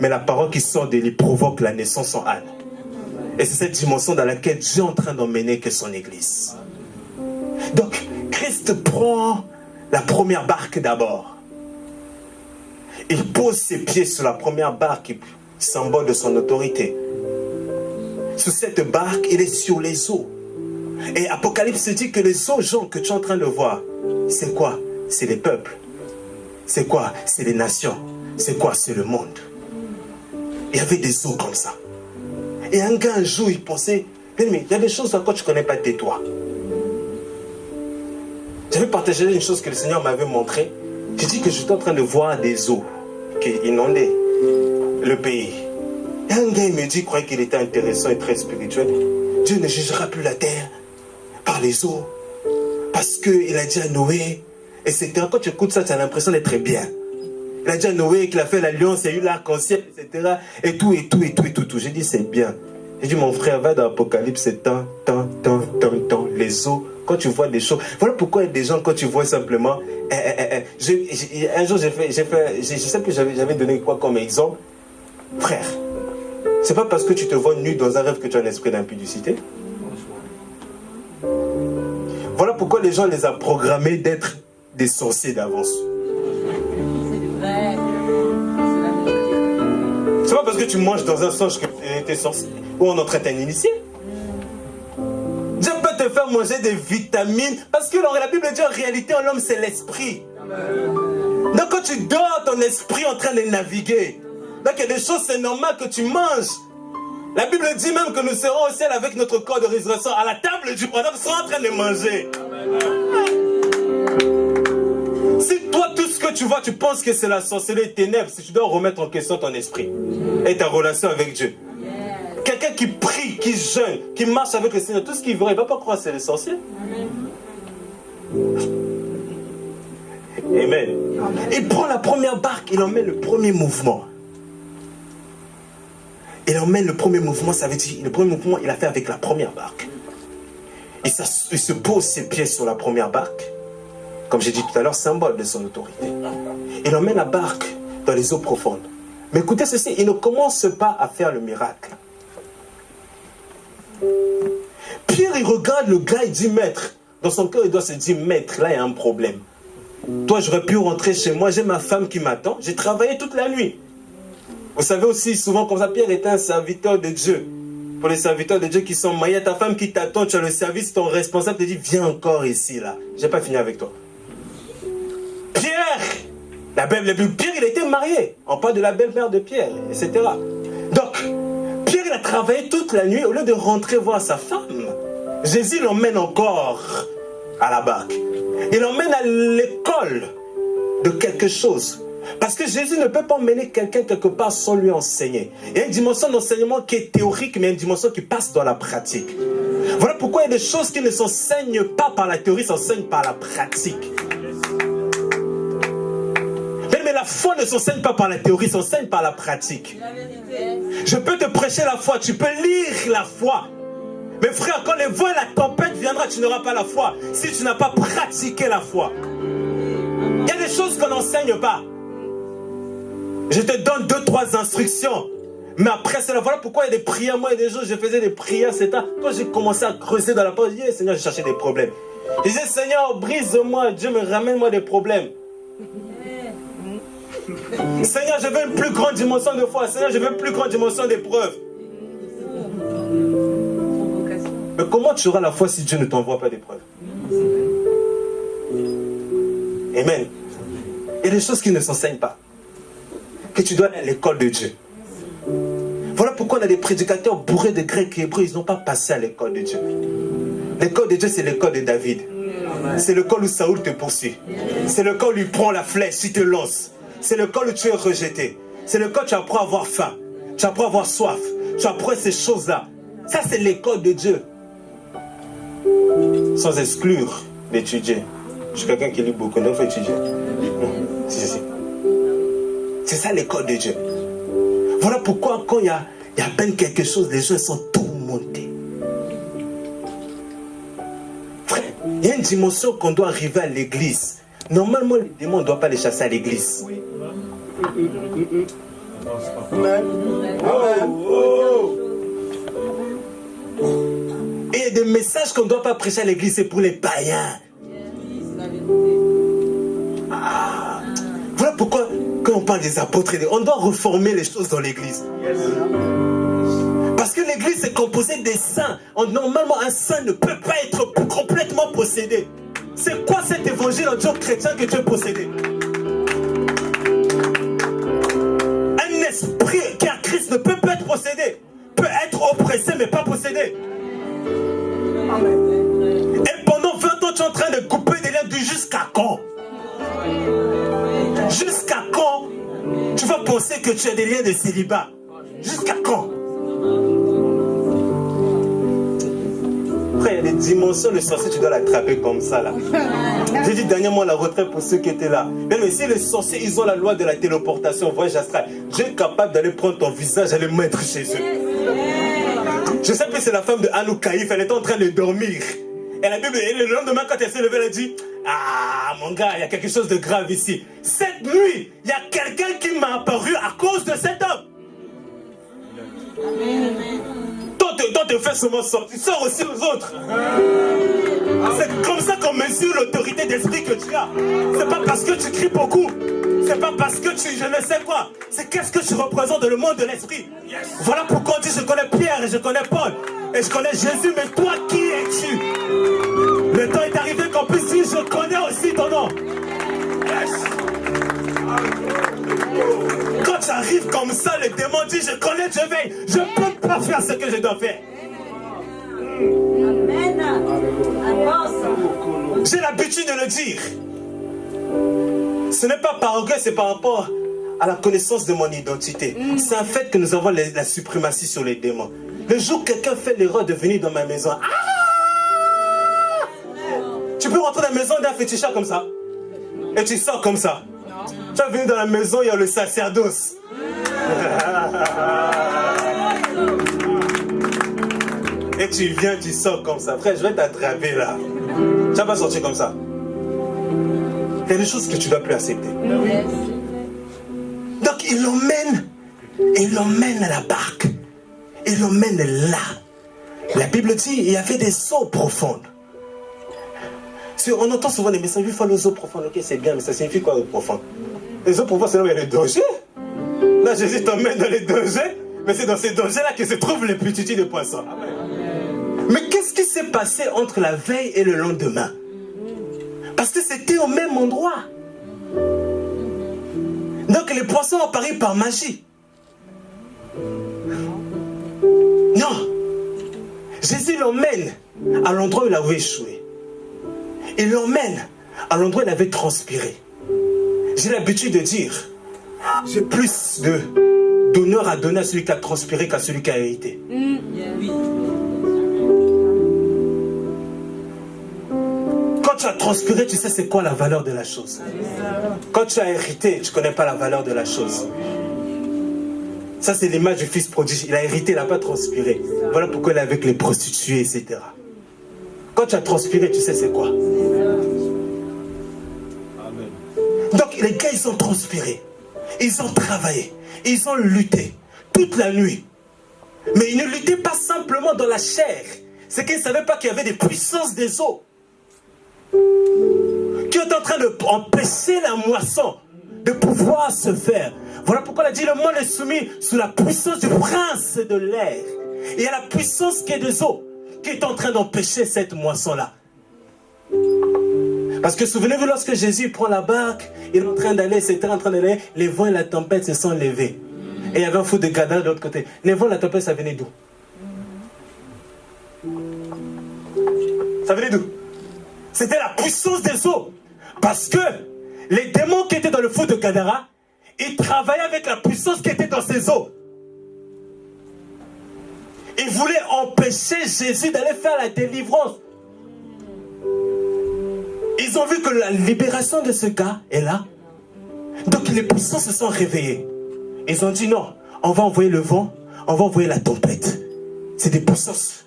Mais la parole qui sort d'Élie provoque la naissance en Anne. Et c'est cette dimension dans laquelle Dieu est en train d'emmener que son église. Donc, Christ prend la première barque d'abord. Il pose ses pieds sur la première barque, symbole de son autorité. Sur cette barque, il est sur les eaux. Et Apocalypse dit que les eaux, Jean, que tu es en train de voir, c'est quoi? C'est les peuples. C'est quoi? C'est les nations. C'est quoi? C'est le monde. Il y avait des eaux comme ça. Et un gars, un jour, il pensait, mais il y a des choses encore que tu ne connais pas, tais-toi. J'avais partagé une chose que le Seigneur m'avait montré. J'ai dit que j'étais en train de voir des eaux qui inondaient le pays. Et un gars, il me dit, il croyait qu'il était intéressant et très spirituel. Dieu ne jugera plus la terre par les eaux. Parce qu'il a dit à Noé, etc. Quand tu écoutes ça, tu as l'impression d'être très bien. Il a dit à Noé qu'il a fait l'alliance, il y a eu l'arc-en-ciel, etc. Et tout. J'ai dit, c'est bien. J'ai dit, mon frère, va dans l'Apocalypse, c'est tant, les eaux. Quand tu vois des choses, voilà pourquoi il y a des gens, quand tu vois simplement, un jour je sais plus, j'avais donné quoi comme exemple. Frère, c'est pas parce que tu te vois nu dans un rêve que tu as un esprit d'impudicité. Voilà pourquoi les gens les a programmés d'être des sorciers d'avance. C'est pas parce que tu manges dans un songe que tu es sorcier ou on est en train d'initier. Dieu peut te faire manger des vitamines parce que la Bible dit en réalité en l'homme c'est l'esprit. Donc quand tu dors, ton esprit est en train de naviguer. Donc il y a des choses, c'est normal que tu manges. La Bible dit même que nous serons au ciel avec notre corps de résurrection à la table du pardon, nous serons en train de manger. Si toi, tout ce que tu vois, tu penses que c'est la sorcellerie ténèbres, si tu dois remettre en question ton esprit et ta relation avec Dieu. Quelqu'un qui prie, qui jeûne, qui marche avec le Seigneur, tout ce qu'il verra, il ne va pas croire que c'est les sorciers. Amen. Il prend la première barque, il emmène le premier mouvement. Il emmène le premier mouvement, ça veut dire, le premier mouvement, il a fait avec la première barque. Il se pose ses pieds sur la première barque. Comme j'ai dit tout à l'heure, symbole de son autorité. Il emmène la barque dans les eaux profondes. Mais écoutez ceci, il ne commence pas à faire le miracle. Pierre, il regarde le gars, il dit maître. Dans son cœur, il doit se dire maître, là il y a un problème. Toi, j'aurais pu rentrer chez moi, j'ai ma femme qui m'attend, j'ai travaillé toute la nuit. Vous savez aussi, souvent comme ça, Pierre était un serviteur de Dieu. Pour les serviteurs de Dieu qui sont mariés, ta femme qui t'attend, tu as le service, ton responsable te dit viens encore ici, là. J'ai pas fini avec toi. Pierre, Pierre, il était marié. On parle de la belle-mère de Pierre, etc. Donc, Pierre, il a travaillé toute la nuit au lieu de rentrer voir sa femme. Jésus l'emmène encore à la barque. Il l'emmène à l'école de quelque chose. Parce que Jésus ne peut pas emmener quelqu'un quelque part sans lui enseigner. Il y a une dimension d'enseignement qui est théorique, mais il y a une dimension qui passe dans la pratique. Voilà pourquoi il y a des choses qui ne s'enseignent pas par la théorie, s'enseignent par la pratique. Mais la foi ne s'enseigne pas par la théorie, s'enseigne par la pratique. Je peux te prêcher la foi, tu peux lire la foi. Mais frère, quand les vents et la tempête viendra, tu n'auras pas la foi si tu n'as pas pratiqué la foi. Il y a des choses qu'on n'enseigne pas. Je te donne 2-3 instructions. Mais après cela, voilà pourquoi il y a des prières. Moi, il y a des jours, je faisais des prières, c'est ça. Quand j'ai commencé à creuser dans la porte, je disais, Seigneur, je cherchais des problèmes. Je disais, Seigneur, brise-moi, Dieu me ramène-moi des problèmes. Seigneur, je veux une plus grande dimension de foi. Seigneur, je veux une plus grande dimension d'épreuve. Mais comment tu auras la foi si Dieu ne t'envoie pas d'épreuve? Amen. Il y a des choses qui ne s'enseignent pas. Que tu dois aller à l'école de Dieu. Voilà pourquoi on a des prédicateurs bourrés de Grecs et Hébreux. Ils n'ont pas passé à l'école de Dieu. L'école de Dieu, c'est l'école de David. C'est l'école où Saoul te poursuit. C'est l'école où il prend la flèche, il te lance. C'est l'école où tu es rejeté. C'est l'école où tu apprends à avoir faim. Tu apprends à avoir soif. Tu apprends ces choses-là. Ça, c'est l'école de Dieu. Sans exclure d'étudier. Je suis quelqu'un qui lit beaucoup, donc il faut étudier. Si. C'est ça l'école de Dieu. Voilà pourquoi quand il y a à peine quelque chose, les gens sont tourmentés. Frère, il y a une dimension qu'on doit arriver à l'église. Normalement, les démons, on ne doit pas les chasser à l'église. Oui. Amen. Et il y a des messages qu'on ne doit pas prêcher à l'église, c'est pour les païens. Voilà pourquoi, quand on parle des apôtres, on doit reformer les choses dans l'église. Parce que l'église est composée des saints. Normalement, un saint ne peut pas être complètement possédé. C'est quoi cet évangile en tant que chrétien que tu es possédé? Un esprit qui a Christ ne peut pas être possédé. Peut être oppressé mais pas possédé. Et pendant 20 ans, tu es en train de couper des liens jusqu'à quand? Jusqu'à quand tu vas penser que tu as des liens de célibat? Jusqu'à quand? Après, il y a des dimensions de sorcier, tu dois l'attraper comme ça là. J'ai dit dernièrement la retraite pour ceux qui étaient là. Mais si les sorciers, ils ont la loi de la téléportation, voyage astral, Dieu est capable d'aller prendre ton visage et le mettre chez eux. Je sais que c'est la femme de Anou Kaïf, elle était en train de dormir. Et la Bible, et le lendemain, quand elle s'est levée, elle a dit, ah, mon gars, il y a quelque chose de grave ici. Cette nuit, il y a quelqu'un qui m'a apparu à cause de cet homme. Toi, te fais seulement sortir. Sors aussi aux autres. C'est comme ça qu'on mesure l'autorité d'esprit que tu as. C'est pas parce que tu cries beaucoup. C'est pas parce que tu, je ne sais quoi. C'est qu'est-ce que tu représentes dans le monde de l'esprit. Voilà pourquoi on dit, je connais Pierre et je connais Paul. Et je connais Jésus, mais toi, qui es-tu? Le temps est arrivé qu'on puisse dire, je connais aussi ton nom. Quand Quand tu arrives comme ça, le démon dit, je connais, je veille. Je ne peux pas faire ce que je dois faire. J'ai l'habitude de le dire. Ce n'est pas par orgueil, c'est par rapport à la connaissance de mon identité. C'est un fait que nous avons la suprématie sur les démons. Le jour où quelqu'un fait l'erreur de venir dans ma maison, tu peux rentrer dans la maison d'un féticheur comme ça et tu sors comme ça. Tu vas venir dans la maison, il y a le sacerdoce. Et tu viens, tu sors comme ça. Frère, je vais t'attraper là. Tu vas pas sortir comme ça. Il y a des choses que tu ne dois plus accepter. Donc il l'emmène à la barque. Il l'emmène là. La Bible dit, il y avait des eaux profondes. On entend souvent des messages, il faut les eaux profondes. Ok, c'est bien, mais ça signifie quoi eaux profondes? Les eaux profondes, c'est là où il y a les dangers. Là, Jésus t'emmène dans les dangers, mais c'est dans ces dangers-là que se trouvent les petits de poissons. Mais qu'est-ce qui s'est passé entre la veille et le lendemain? Parce que c'était au même endroit. Donc les poissons ont apparu par magie. Non. Jésus l'emmène à l'endroit où il avait échoué. Il l'emmène à l'endroit où il avait transpiré. J'ai l'habitude de dire, j'ai plus d'honneur à donner à celui qui a transpiré qu'à celui qui a hérité. Quand tu as transpiré, tu sais c'est quoi la valeur de la chose. Quand tu as hérité, tu ne connais pas la valeur de la chose. Ça, c'est l'image du fils prodige. Il a hérité, il n'a pas transpiré. Voilà pourquoi il est avec les prostituées, etc. Quand tu as transpiré, tu sais c'est quoi. Donc les gars, ils ont transpiré. Ils ont travaillé. Ils ont lutté toute la nuit. Mais ils ne luttaient pas simplement dans la chair. C'est qu'ils ne savaient pas qu'il y avait des puissances des eaux qui est en train d'empêcher la moisson de pouvoir se faire. Voilà pourquoi il a dit le monde est soumis sous la puissance du prince de l'air. Et il y a la puissance qui est des eaux qui est en train d'empêcher cette moisson-là. Parce que souvenez-vous, lorsque Jésus prend la barque, il est en train d'aller, c'était en train d'aller, les vents et la tempête se sont levés. Et il y avait un fou de Gadara de l'autre côté. Les vents et la tempête, ça venait d'où? Ça venait d'où? C'était la puissance des eaux. Parce que les démons qui étaient dans le fou de Gadara, ils travaillaient avec la puissance qui était dans ces eaux. Ils voulaient empêcher Jésus d'aller faire la délivrance. Ils ont vu que la libération de ce gars est là. Donc les puissances se sont réveillées. Ils ont dit non, on va envoyer le vent, on va envoyer la tempête. C'est des puissances.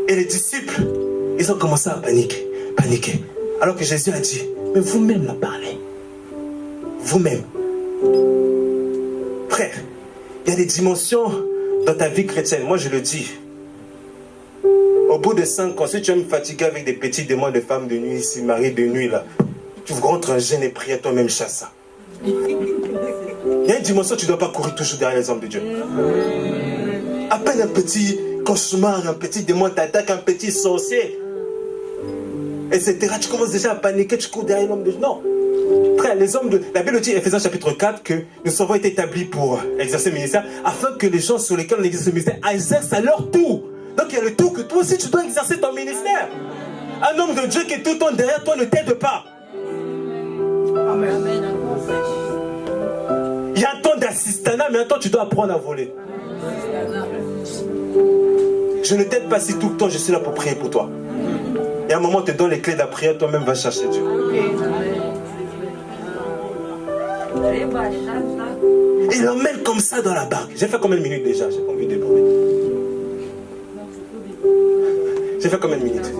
Et les disciples, ils ont commencé à paniquer. Alors que Jésus a dit, mais vous-même la parlez. Vous-même. Frère, il y a des dimensions dans ta vie chrétienne. Moi je le dis. Au bout de 5 ans, si tu vas me fatiguer avec des petits démons de femmes de nuit, ici, mari de nuit, là, tu rentres en jeûne et prie à toi-même, chasse ça. Il y a une dimension, tu ne dois pas courir toujours derrière les hommes de Dieu. À peine un petit cauchemar, un petit démon t'attaque, un petit sorcier, etc. Tu commences déjà à paniquer, tu cours derrière l'homme de Dieu. Non. Frère, les hommes de... La Bible dit, Ephésiens chapitre 4, que nous avons été établis pour exercer le ministère, afin que les gens sur lesquels on exerce le ministère exercent à leur tour. Donc il y a le tour que toi aussi tu dois exercer ton ministère. Un homme de Dieu qui est tout le temps derrière toi ne t'aide pas. Amen. Il y a un temps d'assistanat, mais un temps tu dois apprendre à voler. Je ne t'aide pas si tout le temps je suis là pour prier pour toi. Et à un moment on te donne les clés de la prière, toi-même va chercher Dieu. Il l'emmène comme ça dans la barque. J'ai fait combien de minutes déjà? J'ai pas envie de déborder. J'ai fait combien de minutes?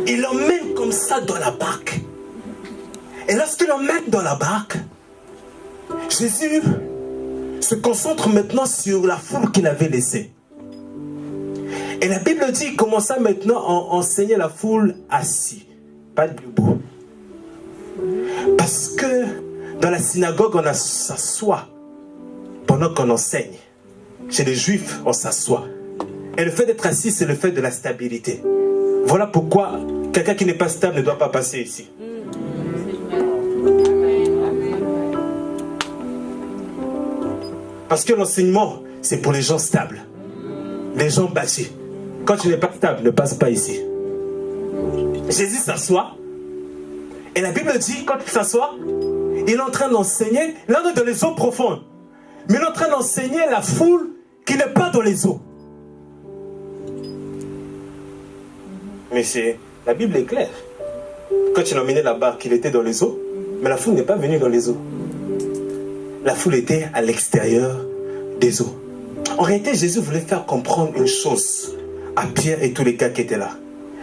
Il l'emmène comme ça dans la barque. Et lorsqu'il l'emmène dans la barque, Jésus se concentre maintenant sur la foule qu'il avait laissée. Et la Bible dit qu'il commença maintenant à enseigner la foule assis, pas debout. Parce que dans la synagogue, on s'assoit pendant qu'on enseigne. Chez les Juifs, on s'assoit. Et le fait d'être assis, c'est le fait de la stabilité. Voilà pourquoi quelqu'un qui n'est pas stable ne doit pas passer ici. Parce que l'enseignement, c'est pour les gens stables. Les gens bâtis. Quand tu n'es pas stable, ne passe pas ici. Jésus s'assoit. Et la Bible dit, quand il s'assoit, il est en train d'enseigner, là on est dans les eaux profondes. Mais il est en train d'enseigner la foule qui n'est pas dans les eaux. Mais la Bible est claire. Quand il a emmené la barque, il était dans les eaux. Mais la foule n'est pas venue dans les eaux. La foule était à l'extérieur des eaux. En réalité, Jésus voulait faire comprendre une chose à Pierre et tous les gars qui étaient là.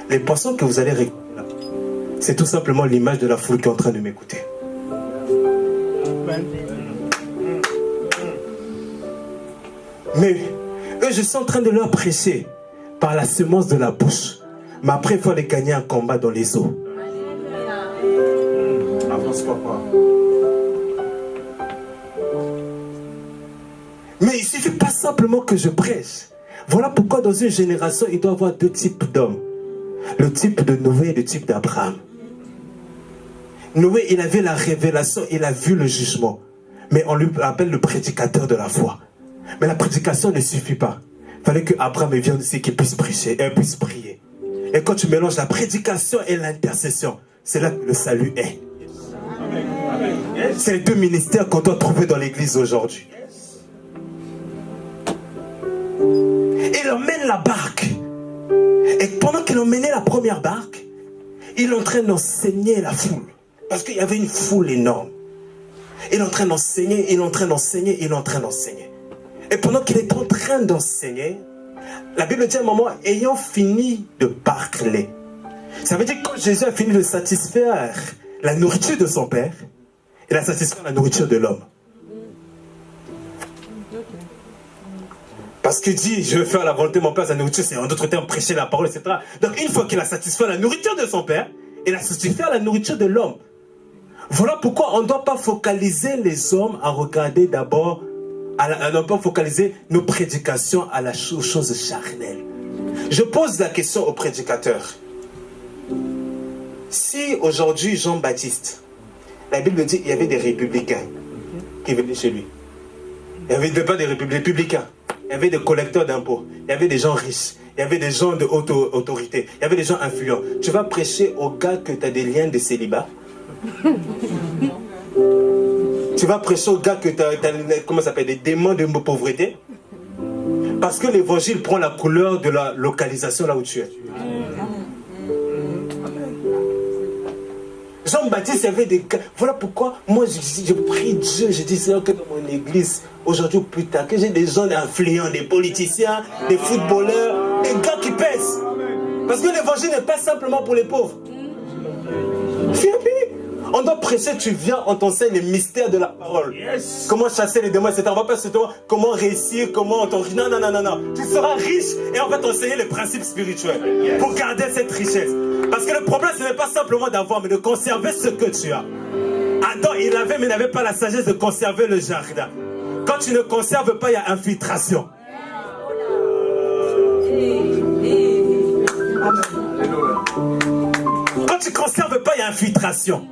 Les poissons que vous allez récolter là, c'est tout simplement l'image de la foule qui est en train de m'écouter. Mais eux, je suis en train de leur prêcher par la semence de la bouche. Mais après, il faut aller gagner un combat dans les eaux. Avance, papa. Mais il ne suffit pas simplement que je prêche. Voilà pourquoi dans une génération, il doit y avoir deux types d'hommes. Le type de Noé et le type d'Abraham. Noé, il avait la révélation, il a vu le jugement. Mais on lui appelle le prédicateur de la foi. Mais la prédication ne suffit pas. Il fallait qu'Abraham vienne aussi qu'il puisse prêcher et puisse prier. Et quand tu mélanges la prédication et l'intercession, c'est là que le salut est. C'est les deux ministères qu'on doit trouver dans l'église aujourd'hui. Il emmène la barque. Et pendant qu'il emmenait la première barque, il est en train d'enseigner la foule. Parce qu'il y avait une foule énorme. Il est en train d'enseigner, il est en train d'enseigner, il est en train d'enseigner. Et pendant qu'il est en train d'enseigner, la Bible dit à un moment, ayant fini de parler. Ça veut dire que quand Jésus a fini de satisfaire la nourriture de son Père, il a satisfait la nourriture de l'homme. Parce qu'il dit, je vais faire la volonté de mon Père, sa nourriture, c'est en d'autres termes prêcher la parole, etc. Donc une fois qu'il a satisfait la nourriture de son Père, il a satisfait la nourriture de l'homme. Voilà pourquoi on ne doit pas focaliser les hommes à regarder d'abord, on ne doit pas focaliser nos prédications aux choses charnelles. Je pose la question aux prédicateurs. Si aujourd'hui Jean-Baptiste, la Bible dit qu'il y avait des républicains qui venaient chez lui. Il n'y avait pas des républicains. Il y avait des collecteurs d'impôts. Il y avait des gens riches. Il y avait des gens de haute autorité. Il y avait des gens influents. Tu vas prêcher aux gars que tu as des liens de célibat. Tu vas prêcher aux gars que tu as comment ça s'appelle, des démons de pauvreté. Parce que l'évangile prend la couleur de la localisation là où tu es. Jean-Baptiste, il y avait des gars. Voilà pourquoi moi je prie Dieu. Je dis Seigneur que dans mon église, aujourd'hui ou plus tard, que j'ai des gens influents, des politiciens, des footballeurs, des gars qui pèsent. Parce que l'évangile n'est pas simplement pour les pauvres. On doit prêcher, tu viens, on t'enseigne les mystères de la parole. Yes. Comment chasser les démons, etc. On va pas se dire comment réussir, comment on t'en... Non, non, non, non, non. Tu seras riche et on va t'enseigner les principes spirituels. Yes. Pour garder cette richesse. Parce que le problème, ce n'est pas simplement d'avoir, mais de conserver ce que tu as. Adam, il avait, mais il n'avait pas la sagesse de conserver le jardin. Quand tu ne conserves pas, il y a infiltration. Quand tu ne conserves pas, il y a infiltration.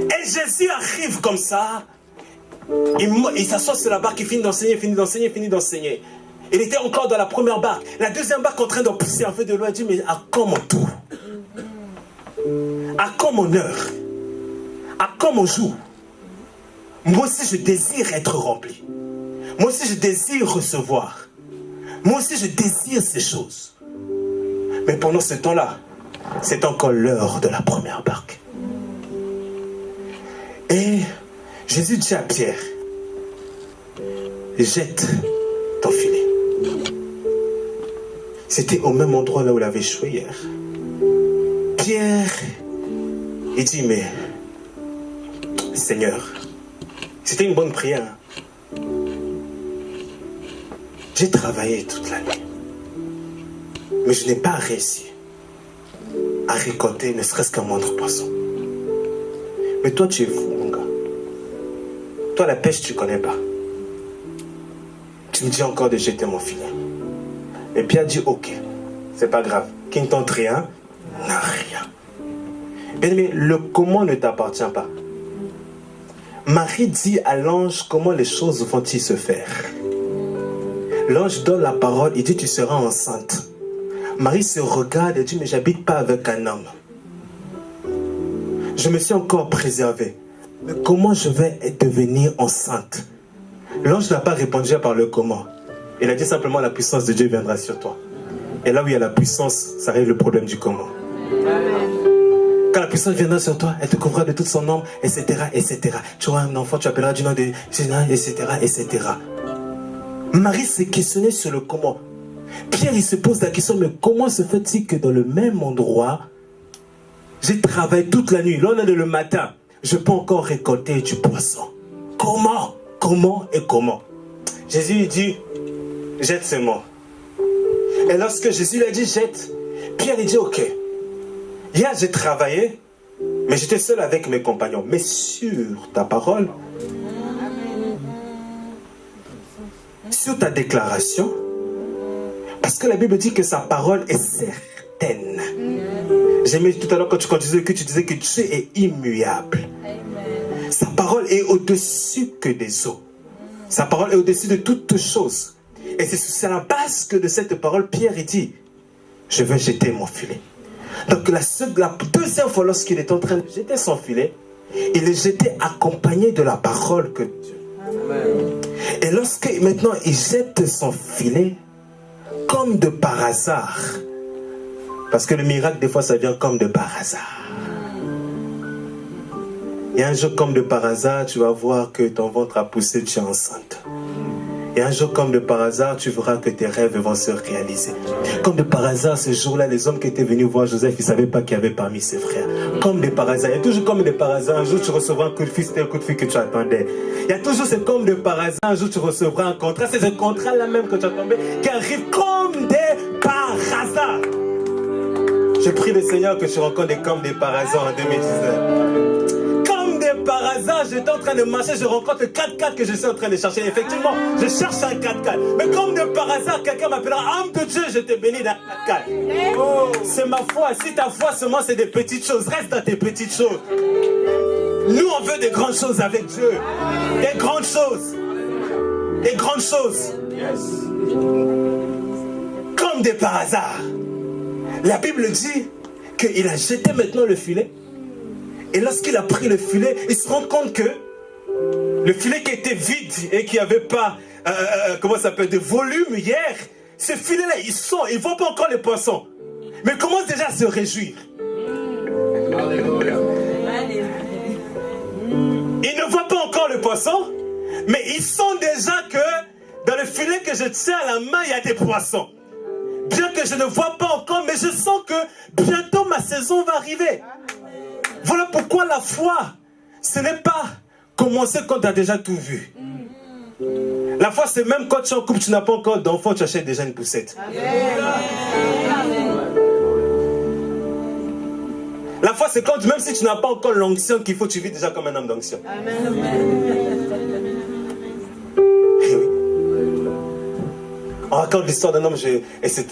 Et Jésus arrive comme ça. Il s'assoit sur la barque, il finit d'enseigner. Il était encore dans la première barque. La deuxième barque en train de pousser un peu de loin. Il dit, mais à quand mon tour? À quand mon heure? À quand mon jour? Moi aussi je désire être rempli. Moi aussi je désire recevoir. Moi aussi je désire ces choses. Mais pendant ce temps-là, c'est encore l'heure de la première barque. Et Jésus dit à Pierre, jette ton filet. C'était au même endroit là où il avait échoué hier. Pierre, il dit, mais Seigneur, c'était une bonne prière. J'ai travaillé toute la nuit. Mais je n'ai pas réussi à récolter ne serait-ce qu'un moindre poisson. Mais toi, tu es fou, mon gars. Toi, la pêche, tu ne connais pas. Tu me dis encore de jeter mon filet. Et Pierre dit, ok, c'est pas grave. Qui ne tente rien, n'a rien. Bien aimé, le comment ne t'appartient pas. Marie dit à l'ange comment les choses vont-ils se faire. L'ange donne la parole, il dit tu seras enceinte. Marie se regarde et dit mais j'habite pas avec un homme. Je me suis encore préservée. Mais comment je vais devenir enceinte? L'ange n'a pas répondu par le comment. Il a dit simplement la puissance de Dieu viendra sur toi. Et là où il y a la puissance, ça règle le problème du comment. Quand la puissance viendra sur toi, elle te couvrira de toute son ombre, etc., etc. Tu auras un enfant, tu appelleras du nom de... etc., etc. Marie s'est questionnée sur le comment. Pierre, il se pose la question, mais comment se fait-il que dans le même endroit, j'ai travaillé toute la nuit, là on est le matin, je peux encore récolter du poisson? Comment? Comment et comment? Jésus il dit, jette ces mots. Et lorsque Jésus lui a dit jette, Pierre il dit ok. Hier j'ai travaillé, mais j'étais seul avec mes compagnons. Mais sur ta parole, sur ta déclaration, parce que la Bible dit que sa parole est certaine. J'aimais tout à l'heure quand tu disais que Dieu est immuable. Sa parole est au-dessus que des eaux. Sa parole est au-dessus de toutes choses. Et c'est sur la base que de cette parole, Pierre il dit, je vais jeter mon filet. Donc la deuxième fois lorsqu'il est en train de jeter son filet, il est jeté accompagné de la parole que Dieu. Et lorsque maintenant il jette son filet, comme de par hasard, parce que le miracle des fois ça vient comme de par hasard. Et un jour comme de par hasard, tu vas voir que ton ventre a poussé, tu es enceinte. Et un jour comme de par hasard, tu verras que tes rêves vont se réaliser. Comme de par hasard, ce jour-là, les hommes qui étaient venus voir Joseph, ils ne savaient pas qu'il y avait parmi ses frères. Comme de par hasard. Il y a toujours comme de par hasard. Un jour, tu recevras un coup de fil, c'était un coup de fil que tu attendais. Il y a toujours c'est comme de par hasard. Un jour, tu recevras un contrat. C'est ce contrat-là même que tu attendais qui arrive comme de par hasard. Je prie le Seigneur que tu rencontres des comme des par hasard en 2019. Par hasard, j'étais en train de marcher, je rencontre le 4x4 que je suis en train de chercher. Effectivement, je cherche un 4x4. Mais comme de par hasard, quelqu'un m'appellera âme de Dieu, je te bénis d'un 4x4. Oh, c'est ma foi. Si ta foi seulement c'est des petites choses, reste dans tes petites choses. Nous, on veut des grandes choses avec Dieu. Des grandes choses. Des grandes choses. Comme de par hasard. La Bible dit qu'il a jeté maintenant le filet. Et lorsqu'il a pris le filet, il se rend compte que le filet qui était vide et qui n'avait pas, de volume hier, ce filet-là, il ne voit pas encore les poissons. Mais il commence déjà à se réjouir. Alléluia. Il ne voit pas encore le poisson, mais il sent déjà que dans le filet que je tiens à la main, il y a des poissons. Bien que je ne vois pas encore, mais je sens que bientôt ma saison va arriver. Voilà pourquoi la foi, ce n'est pas commencer quand tu as déjà tout vu. La foi, c'est même quand tu es en couple, tu n'as pas encore d'enfant, tu achètes déjà une poussette. La foi, c'est quand, même si tu n'as pas encore l'onction qu'il faut, tu vis déjà comme un homme d'onction. Et oui. On raconte l'histoire d'un homme, etc.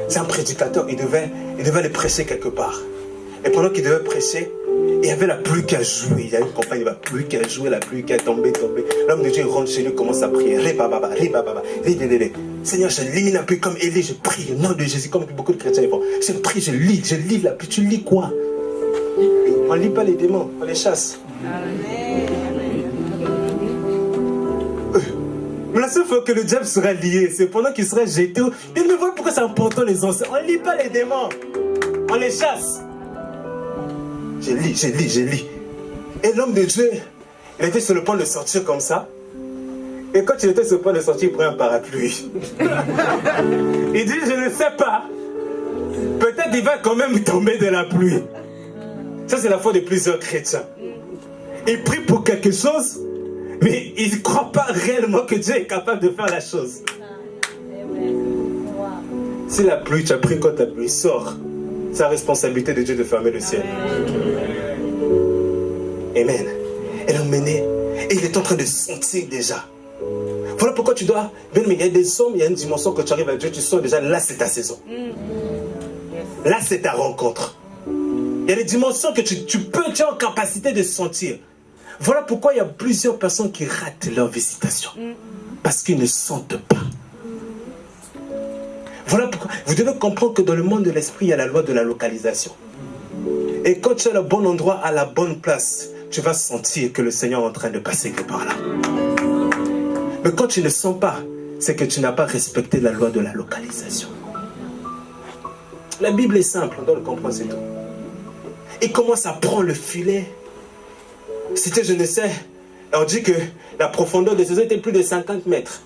C'est un prédicateur, il devait aller prêcher quelque part. Et pendant qu'il devait prêcher, il y avait la pluie qui a joué. Il y a une campagne, la pluie qui a joué, la pluie qui a tombé. L'homme de Dieu rentre chez lui, commence à prier. Seigneur, je lis la pluie comme Élie, je prie au nom de Jésus, comme beaucoup de chrétiens font. Je prie, je lis la pluie. Tu lis quoi? On ne lit pas les démons, on les chasse. Mais la seule fois que le diable sera lié, c'est pendant qu'il sera jeté. Il me voit pourquoi c'est important les anciens. On ne lit pas les démons, on les chasse. Je lis. Et l'homme de Dieu, il était sur le point de sortir comme ça. Et quand il était sur le point de sortir, il prit un parapluie. Il dit, je ne sais pas. Peut-être il va quand même tomber de la pluie. Ça, c'est la foi de plusieurs chrétiens. Il prie pour quelque chose, mais il ne croit pas réellement que Dieu est capable de faire la chose. Si la pluie, tu as pris quand ta pluie sort, c'est la responsabilité de Dieu de fermer le ciel. Amen. Elle a emmené et il est en train de sentir déjà. Voilà pourquoi tu dois. Mais il y a des hommes, il y a une dimension quand tu arrives à Dieu, tu sens déjà là c'est ta saison. Là c'est ta rencontre. Il y a des dimensions que tu es en capacité de sentir. Voilà pourquoi il y a plusieurs personnes qui ratent leur visitation. Parce qu'ils ne sentent pas. Voilà pourquoi vous devez comprendre que dans le monde de l'esprit, il y a la loi de la localisation. Et quand tu es au bon endroit, à la bonne place, tu vas sentir que le Seigneur est en train de passer quelque part là. Mais quand tu ne sens pas, c'est que tu n'as pas respecté la loi de la localisation. La Bible est simple, on doit le comprendre, c'est tout. Il commence à prendre le filet. C'était, je ne sais, on dit que la profondeur de ces eaux était plus de 50 mètres.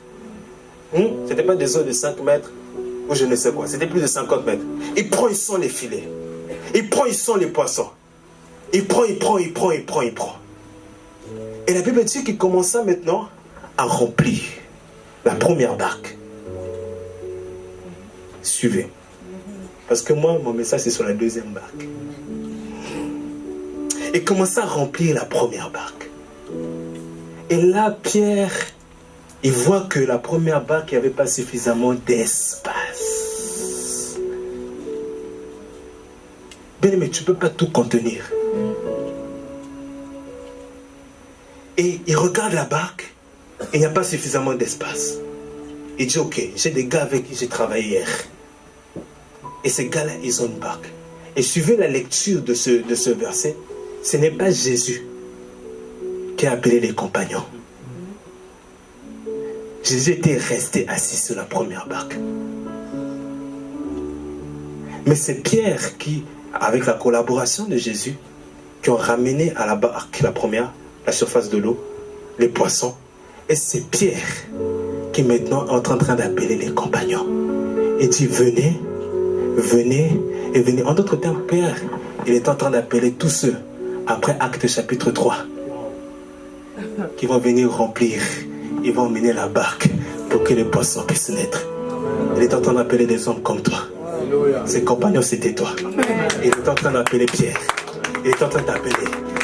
C'était pas des eaux de 5 mètres ou je ne sais quoi, c'était plus de 50 mètres. Il prend, il sent les filets. Il prend, il sent les poissons. Il prend. Et la Bible dit qu'il commença maintenant à remplir la première barque. Suivez. Parce que moi, mon message, c'est sur la deuxième barque. Il commença à remplir la première barque. Et là, Pierre, il voit que la première barque, il n'y avait pas suffisamment d'espace. Bien, mais tu ne peux pas tout contenir. Et il regarde la barque, et il n'y a pas suffisamment d'espace. Il dit, ok, j'ai des gars avec qui j'ai travaillé hier. Et ces gars-là, ils ont une barque. Et suivez la lecture de ce verset. Ce n'est pas Jésus qui a appelé les compagnons. Jésus était resté assis sur la première barque. Mais c'est Pierre qui, avec la collaboration de Jésus, qui ont ramené à la barque, la première, la surface de l'eau, les poissons. Et c'est Pierre qui maintenant est en train d'appeler les compagnons. Il dit, venez, venez et venez. En d'autres termes, Pierre, il est en train d'appeler tous ceux, après Actes chapitre 3, qui vont venir remplir, ils vont emmener la barque pour que les poissons puissent naître. Il est en train d'appeler des hommes comme toi. Ses compagnons, c'était toi. Il est en train d'appeler Pierre. Il est en train d'appeler.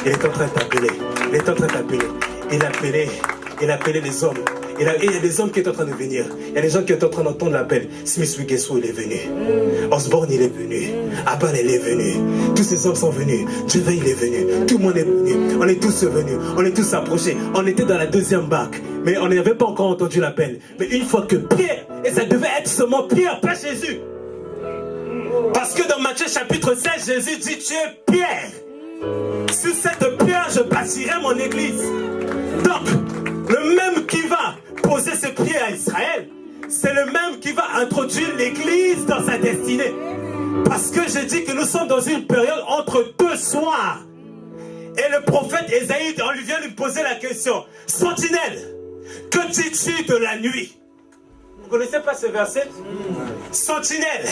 Il est en train d'appeler. Il est en train d'appeler. Il appelait les hommes. Il y a des hommes qui sont en train de venir. Il y a des gens qui sont en train d'entendre l'appel. Smith Wiggeso, il est venu. Osborne, il est venu. Abel, il est venu. Tous ces hommes sont venus. Jeve, il est venu. Tout le monde est venu. On est tous venus. On est tous approchés. On était dans la deuxième barque. Mais on n'avait pas encore entendu l'appel. Mais une fois que Pierre, et ça devait être seulement Pierre, pas Jésus. Parce que dans Matthieu chapitre 16, Jésus dit, tu es Pierre. Sur cette pierre, je bâtirai mon église. Donc, le même qui va poser ses pieds à Israël, c'est le même qui va introduire l'église dans sa destinée. Parce que je dis que nous sommes dans une période entre deux soirs. Et le prophète Ésaïe, on lui vient lui poser la question. Sentinelle, que dis-tu de la nuit? Vous ne connaissez pas ce verset? Sentinelle.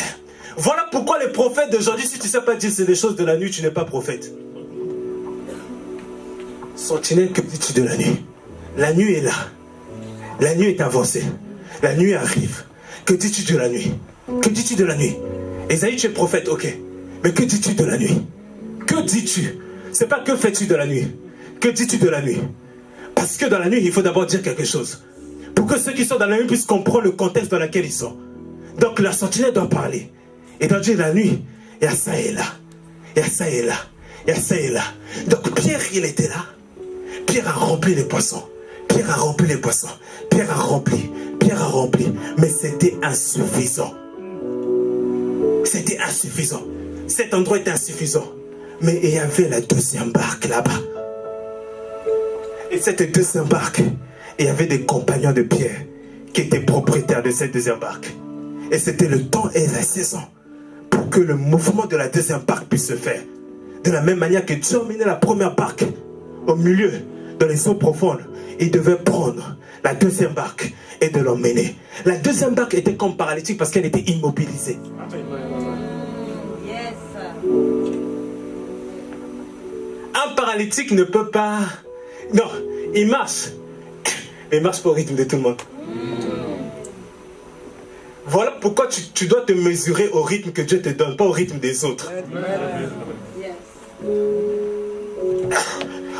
Voilà pourquoi les prophètes d'aujourd'hui, si tu ne sais pas dire des choses de la nuit, tu n'es pas prophète. Sentinelle, que dis-tu de la nuit? La nuit est là. La nuit est avancée. La nuit arrive. Que dis-tu de la nuit? Que dis-tu de la nuit? Ésaïe, tu es prophète, ok. Mais que dis-tu de la nuit? Que dis-tu? C'est pas que fais-tu de la nuit. Que dis-tu de la nuit? Parce que dans la nuit, il faut d'abord dire quelque chose. Pour que ceux qui sont dans la nuit puissent comprendre le contexte dans lequel ils sont. Donc la sentinelle doit parler. Et doit dire la nuit, il y a ça et là. Il y a ça et là. Il y a ça et là. Donc Pierre, il était là. Pierre a rempli les poissons. Pierre a rempli les poissons. Pierre a rempli. Pierre a rempli. Mais c'était insuffisant. C'était insuffisant. Cet endroit était insuffisant. Mais il y avait la deuxième barque là-bas. Et cette deuxième barque, il y avait des compagnons de Pierre qui étaient propriétaires de cette deuxième barque. Et c'était le temps et la saison pour que le mouvement de la deuxième barque puisse se faire. De la même manière que Dieu emmenait la première barque au milieu, dans les eaux profondes, il devait prendre la deuxième barque et de l'emmener. La deuxième barque était comme paralytique parce qu'elle était immobilisée. Un paralytique ne peut pas... Non, il marche. Mais il marche pas au rythme de tout le monde. Voilà pourquoi tu dois te mesurer au rythme que Dieu te donne, pas au rythme des autres.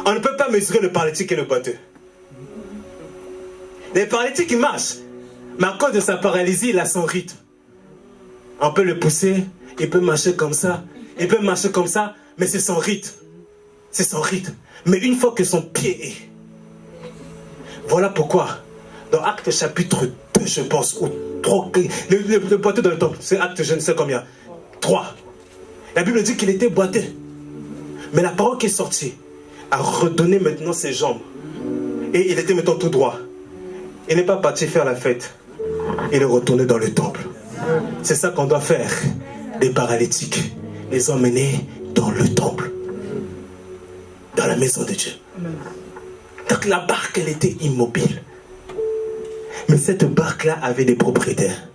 On ne peut pas mesurer le paralytique et le boiteux. Le paralytique, il marche. Mais à cause de sa paralysie, il a son rythme. On peut le pousser, il peut marcher comme ça, il peut marcher comme ça, mais c'est son rythme. c'est son rythme. Mais une fois que son pied est, voilà pourquoi, dans Actes chapitre 2, je pense, ou 3, le boiteux dans le temple, c'est Actes je ne sais combien, 3. La Bible dit qu'il était boiteux. Mais la parole qui est sortie a redonné maintenant ses jambes. Et il était maintenant tout droit. Il n'est pas parti faire la fête. Il est retourné dans le temple. C'est ça qu'on doit faire. Les paralytiques, les emmener dans le temple. Dans la maison de Dieu. Donc la barque, elle était immobile. Mais cette barque-là avait des propriétaires.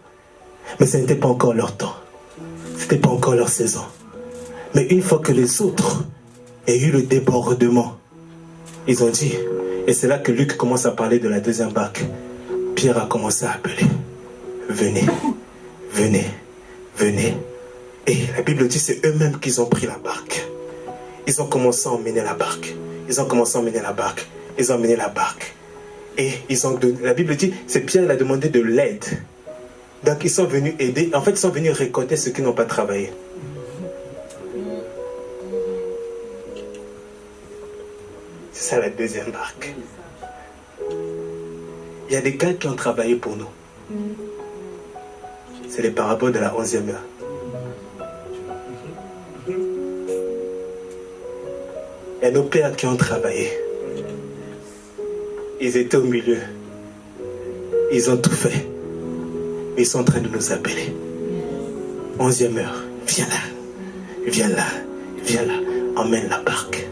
Mais ce n'était pas encore leur temps. Ce n'était pas encore leur saison. Mais une fois que les autres aient eu le débordement, ils ont dit, et c'est là que Luc commence à parler de la deuxième barque. Pierre a commencé à appeler. Venez, venez, venez. Et la Bible dit, c'est eux-mêmes qui ont pris la barque. Ils ont commencé à emmener la barque. Ils ont commencé à emmener la barque. Ils ont emmené la barque. Et ils ont donné, la Bible dit, c'est Pierre qui a demandé de l'aide. Donc ils sont venus aider. En fait, ils sont venus récolter ceux qui n'ont pas travaillé. C'est ça la deuxième barque. Il y a des gars qui ont travaillé pour nous. C'est les paraboles de la 11e heure. Il y a nos pères qui ont travaillé. Ils étaient au milieu. Ils ont tout fait. Mais ils sont en train de nous appeler. 11e heure. Viens là. Viens là. Viens là. Emmène la barque.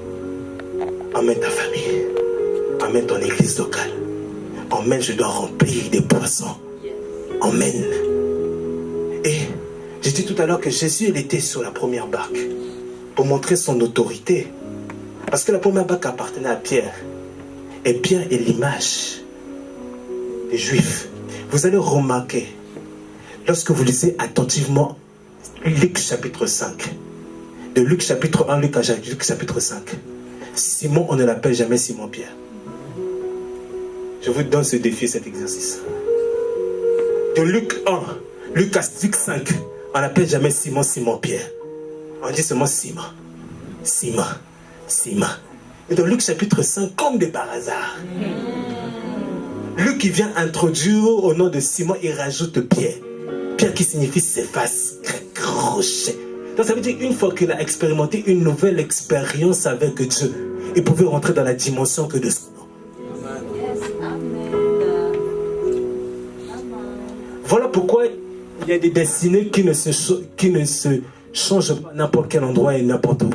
Emmène ta famille. Emmène ton église locale. Emmène, je dois remplir des poissons. Emmène. Et j'ai dit tout à l'heure que Jésus, il était sur la première barque pour montrer son autorité. Parce que la première barque appartenait à Pierre. Et Pierre est l'image des Juifs. Vous allez remarquer, lorsque vous lisez attentivement Luc chapitre 5, de Luc chapitre 1, Luc chapitre 5, Simon, on ne l'appelle jamais Simon-Pierre. Je vous donne ce défi, cet exercice. De Luc 1, Luc 5, on n'appelle jamais Simon, Simon-Pierre. On dit seulement Simon. Simon. Simon. Et dans Luc chapitre 5, comme de par hasard, Luc qui vient introduire au nom de Simon, il rajoute Pierre. Pierre qui signifie s'efface, crochet. Donc ça veut dire une fois qu'il a expérimenté une nouvelle expérience avec Dieu, il pouvait rentrer dans la dimension que de son nom. Voilà pourquoi il y a des destinées qui ne se changent pas à n'importe quel endroit et n'importe où.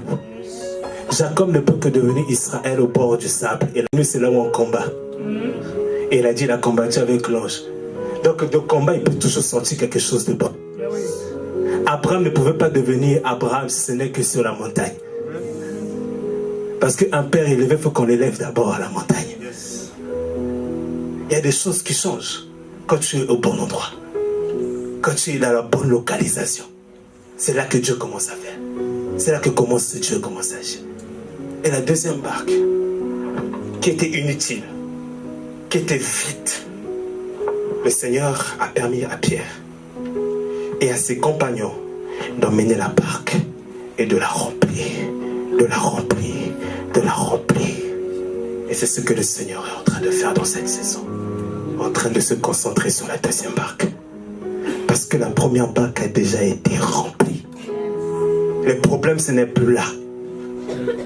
Jacob ne peut que devenir Israël au bord du sable. Et nous, c'est là où on combat. Et il a dit, il a combattu avec l'ange. Donc, de combat, il peut toujours sortir quelque chose de bon. Abraham ne pouvait pas devenir Abraham si ce n'est que sur la montagne. Parce qu'un père élevé, il faut qu'on l'élève d'abord à la montagne. Il y a des choses qui changent quand tu es au bon endroit. Quand tu es dans la bonne localisation. C'est là que Dieu commence à faire. C'est là que Dieu commence à agir. Et la deuxième barque, qui était inutile, qui était vide, le Seigneur a permis à Pierre et à ses compagnons d'emmener la barque et de la remplir, de la remplir, de la remplir. Et c'est ce que le Seigneur est en train de faire dans cette saison, en train de se concentrer sur la deuxième barque. Parce que la première barque a déjà été remplie. Le problème, ce n'est plus là.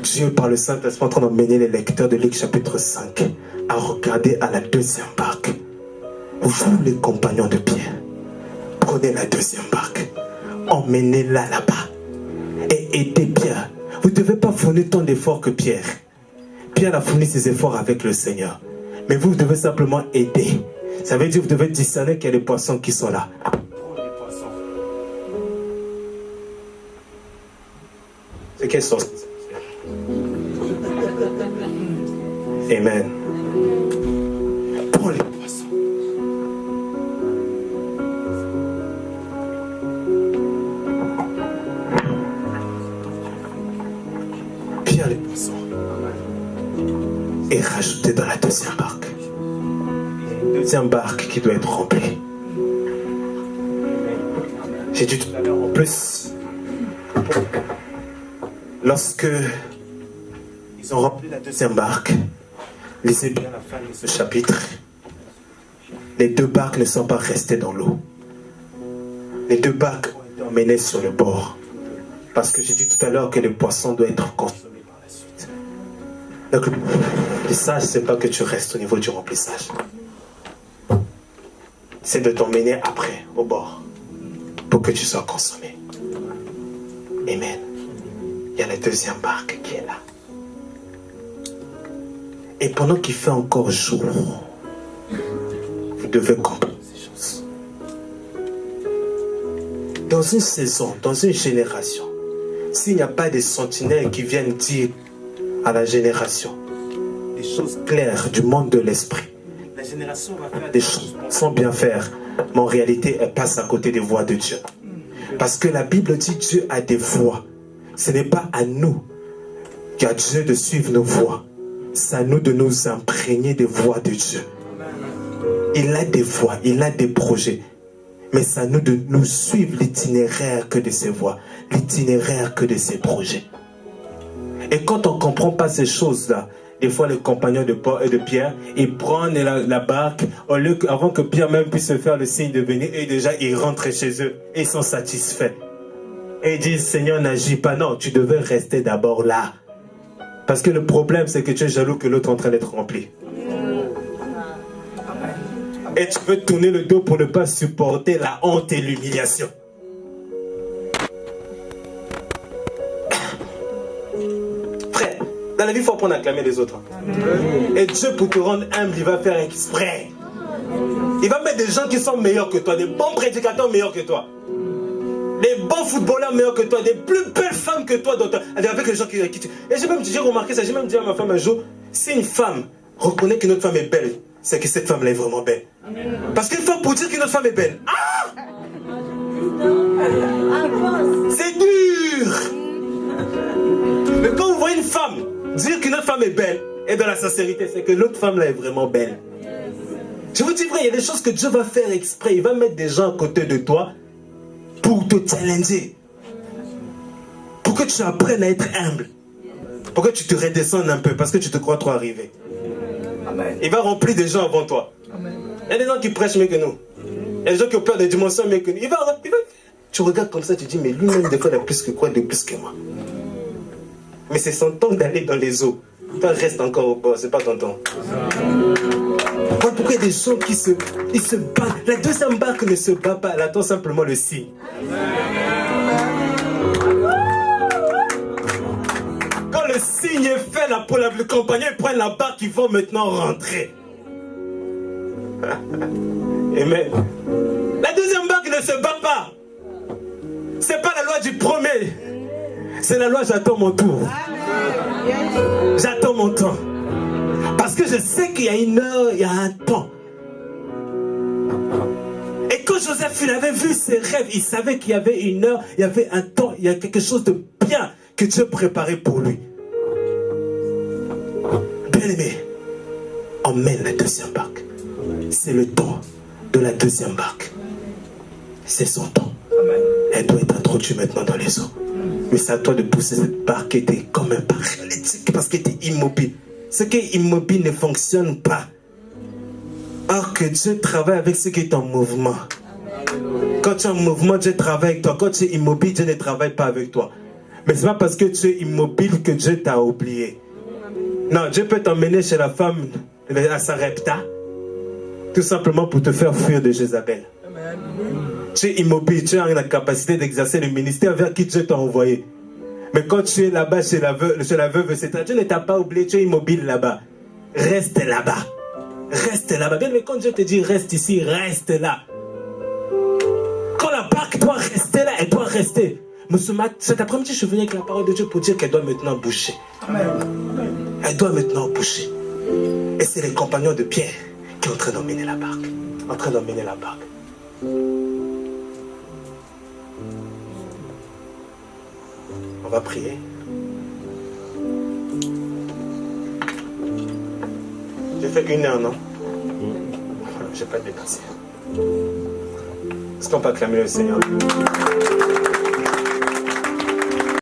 Dieu, par le Saint-Esprit, est en train d'emmener les lecteurs de Luc chapitre 5 à regarder à la deuxième barque. Vous, les compagnons de Pierre, prenez la deuxième barque, emmenez-la là-bas et aidez Pierre. Vous ne devez pas fournir tant d'efforts que Pierre. Pierre a fourni ses efforts avec le Seigneur. Mais vous devez simplement aider. Ça veut dire que vous devez discerner qu'il y a des poissons qui sont là. C'est quelle sorte? Amen. Pour les poissons. Pierre les poissons. Et rajouter dans la deuxième barque. Deuxième barque qui doit être remplie. J'ai dit tout à l'heure en plus. Lorsque Ils ont rempli la deuxième barque. Lisez bien la fin de ce chapitre. Les deux barques ne sont pas restées dans l'eau. Les deux barques ont été emmenées sur le bord. Parce que j'ai dit tout à l'heure que le poisson doit être consommé par la suite. Donc le remplissage, c'est pas que tu restes au niveau du remplissage. C'est de t'emmener après, au bord, pour que tu sois consommé. Amen. Il y a la deuxième barque qui est là. Et pendant qu'il fait encore jour, vous devez comprendre ces choses. Dans une saison, dans une génération, s'il n'y a pas des sentinelles qui viennent dire à la génération des choses claires du monde de l'esprit, la génération va faire des choses sans bien faire, mais en réalité, elle passe à côté des voies de Dieu. Parce que la Bible dit Dieu a des voies. Ce n'est pas à nous qu'à Dieu de suivre nos voies. C'est à nous de nous imprégner des voies de Dieu. Il a des voies, il a des projets. Mais c'est à nous de nous suivre l'itinéraire que de ses voies, l'itinéraire que de ses projets. Et quand on ne comprend pas ces choses-là, des fois les compagnons de Paul et de Pierre, ils prennent la barque, avant que Pierre même puisse faire le signe de venir, et déjà ils rentrent chez eux, et ils sont satisfaits. Et ils disent, Seigneur, n'agis pas. Non, tu devais rester d'abord là. Parce que le problème, c'est que tu es jaloux que l'autre est en train d'être rempli. Et tu peux tourner le dos pour ne pas supporter la honte et l'humiliation. Frère, dans la vie, il faut apprendre à acclamer les autres. Et Dieu, pour te rendre humble, il va faire exprès. Il va mettre des gens qui sont meilleurs que toi, des bons prédicateurs meilleurs que toi, des bons footballeurs meilleurs que toi, des plus belles femmes que toi, avec les gens qui tu... Et j'ai remarqué ça, j'ai même dit à ma femme un jour, si une femme reconnaît qu'une autre femme est belle, c'est que cette femme-là est vraiment belle. Parce qu'une femme, pour dire qu'une autre femme est belle, c'est dur. Mais quand vous voyez une femme dire qu'une autre femme est belle, et dans la sincérité, c'est que l'autre femme-là est vraiment belle. Je vous dis vrai, il y a des choses que Dieu va faire exprès. Il va mettre des gens à côté de toi pour te challenger. Pour que tu apprennes à être humble. Pour que tu te redescendes un peu, parce que tu te crois trop arrivé. Amen. Il va remplir des gens avant toi. Amen. Il y a des gens qui prêchent mieux que nous. Il y a des gens qui ont peur des dimensions mieux que nous. Tu regardes comme ça, tu dis, mais lui-même, des fois, il a plus que quoi de plus que moi. Mais c'est son temps d'aller dans les eaux. Toi, reste encore au bord, c'est pas ton temps. Voilà pourquoi il y a des gens qui se battent. La deuxième barque ne se bat pas, elle attend simplement le signe. Quand le signe est fait, le compagnon prend la barque, ils vont maintenant rentrer. Amen. La deuxième barque ne se bat pas. C'est pas la loi du premier. C'est la loi, j'attends mon tour. J'attends mon temps. Parce que je sais qu'il y a une heure, il y a un temps. Et quand Joseph, il avait vu ses rêves, il savait qu'il y avait une heure, il y avait un temps, il y a quelque chose de bien que Dieu préparait pour lui. Bien-aimé, emmène la deuxième barque. C'est le temps de la deuxième barque. C'est son temps. Elle doit être introduite maintenant dans les eaux. Mais c'est à toi de pousser cette barque qui était comme un paralytique parce qu'elle était immobile. Ce qui est immobile ne fonctionne pas. Or que Dieu travaille avec ce qui est en mouvement. Quand tu es en mouvement, Dieu travaille avec toi. Quand tu es immobile, Dieu ne travaille pas avec toi. Mais ce n'est pas parce que tu es immobile que Dieu t'a oublié. Non, Dieu peut t'emmener chez la femme à Sarepta, tout simplement pour te faire fuir de Jézabel. Tu es immobile, tu as la capacité d'exercer le ministère vers qui Dieu t'a envoyé. Mais quand tu es là-bas chez la veuve, Dieu ne t'a pas oublié, tu es immobile là-bas. Reste là-bas. Reste là-bas. Bien, mais quand Dieu te dit reste ici, reste là. Quand la barque doit rester là, elle doit rester. Mais cet après-midi, je suis venu avec la parole de Dieu pour dire qu'elle doit maintenant bouger. Amen. Elle doit maintenant bouger. Et c'est les compagnons de Pierre qui sont en train d'emmener la barque. En train d'emmener la barque. On va prier. J'ai fait 1 heure, non? J'ai pas dépassé. Est-ce qu'on peut acclamer le Seigneur?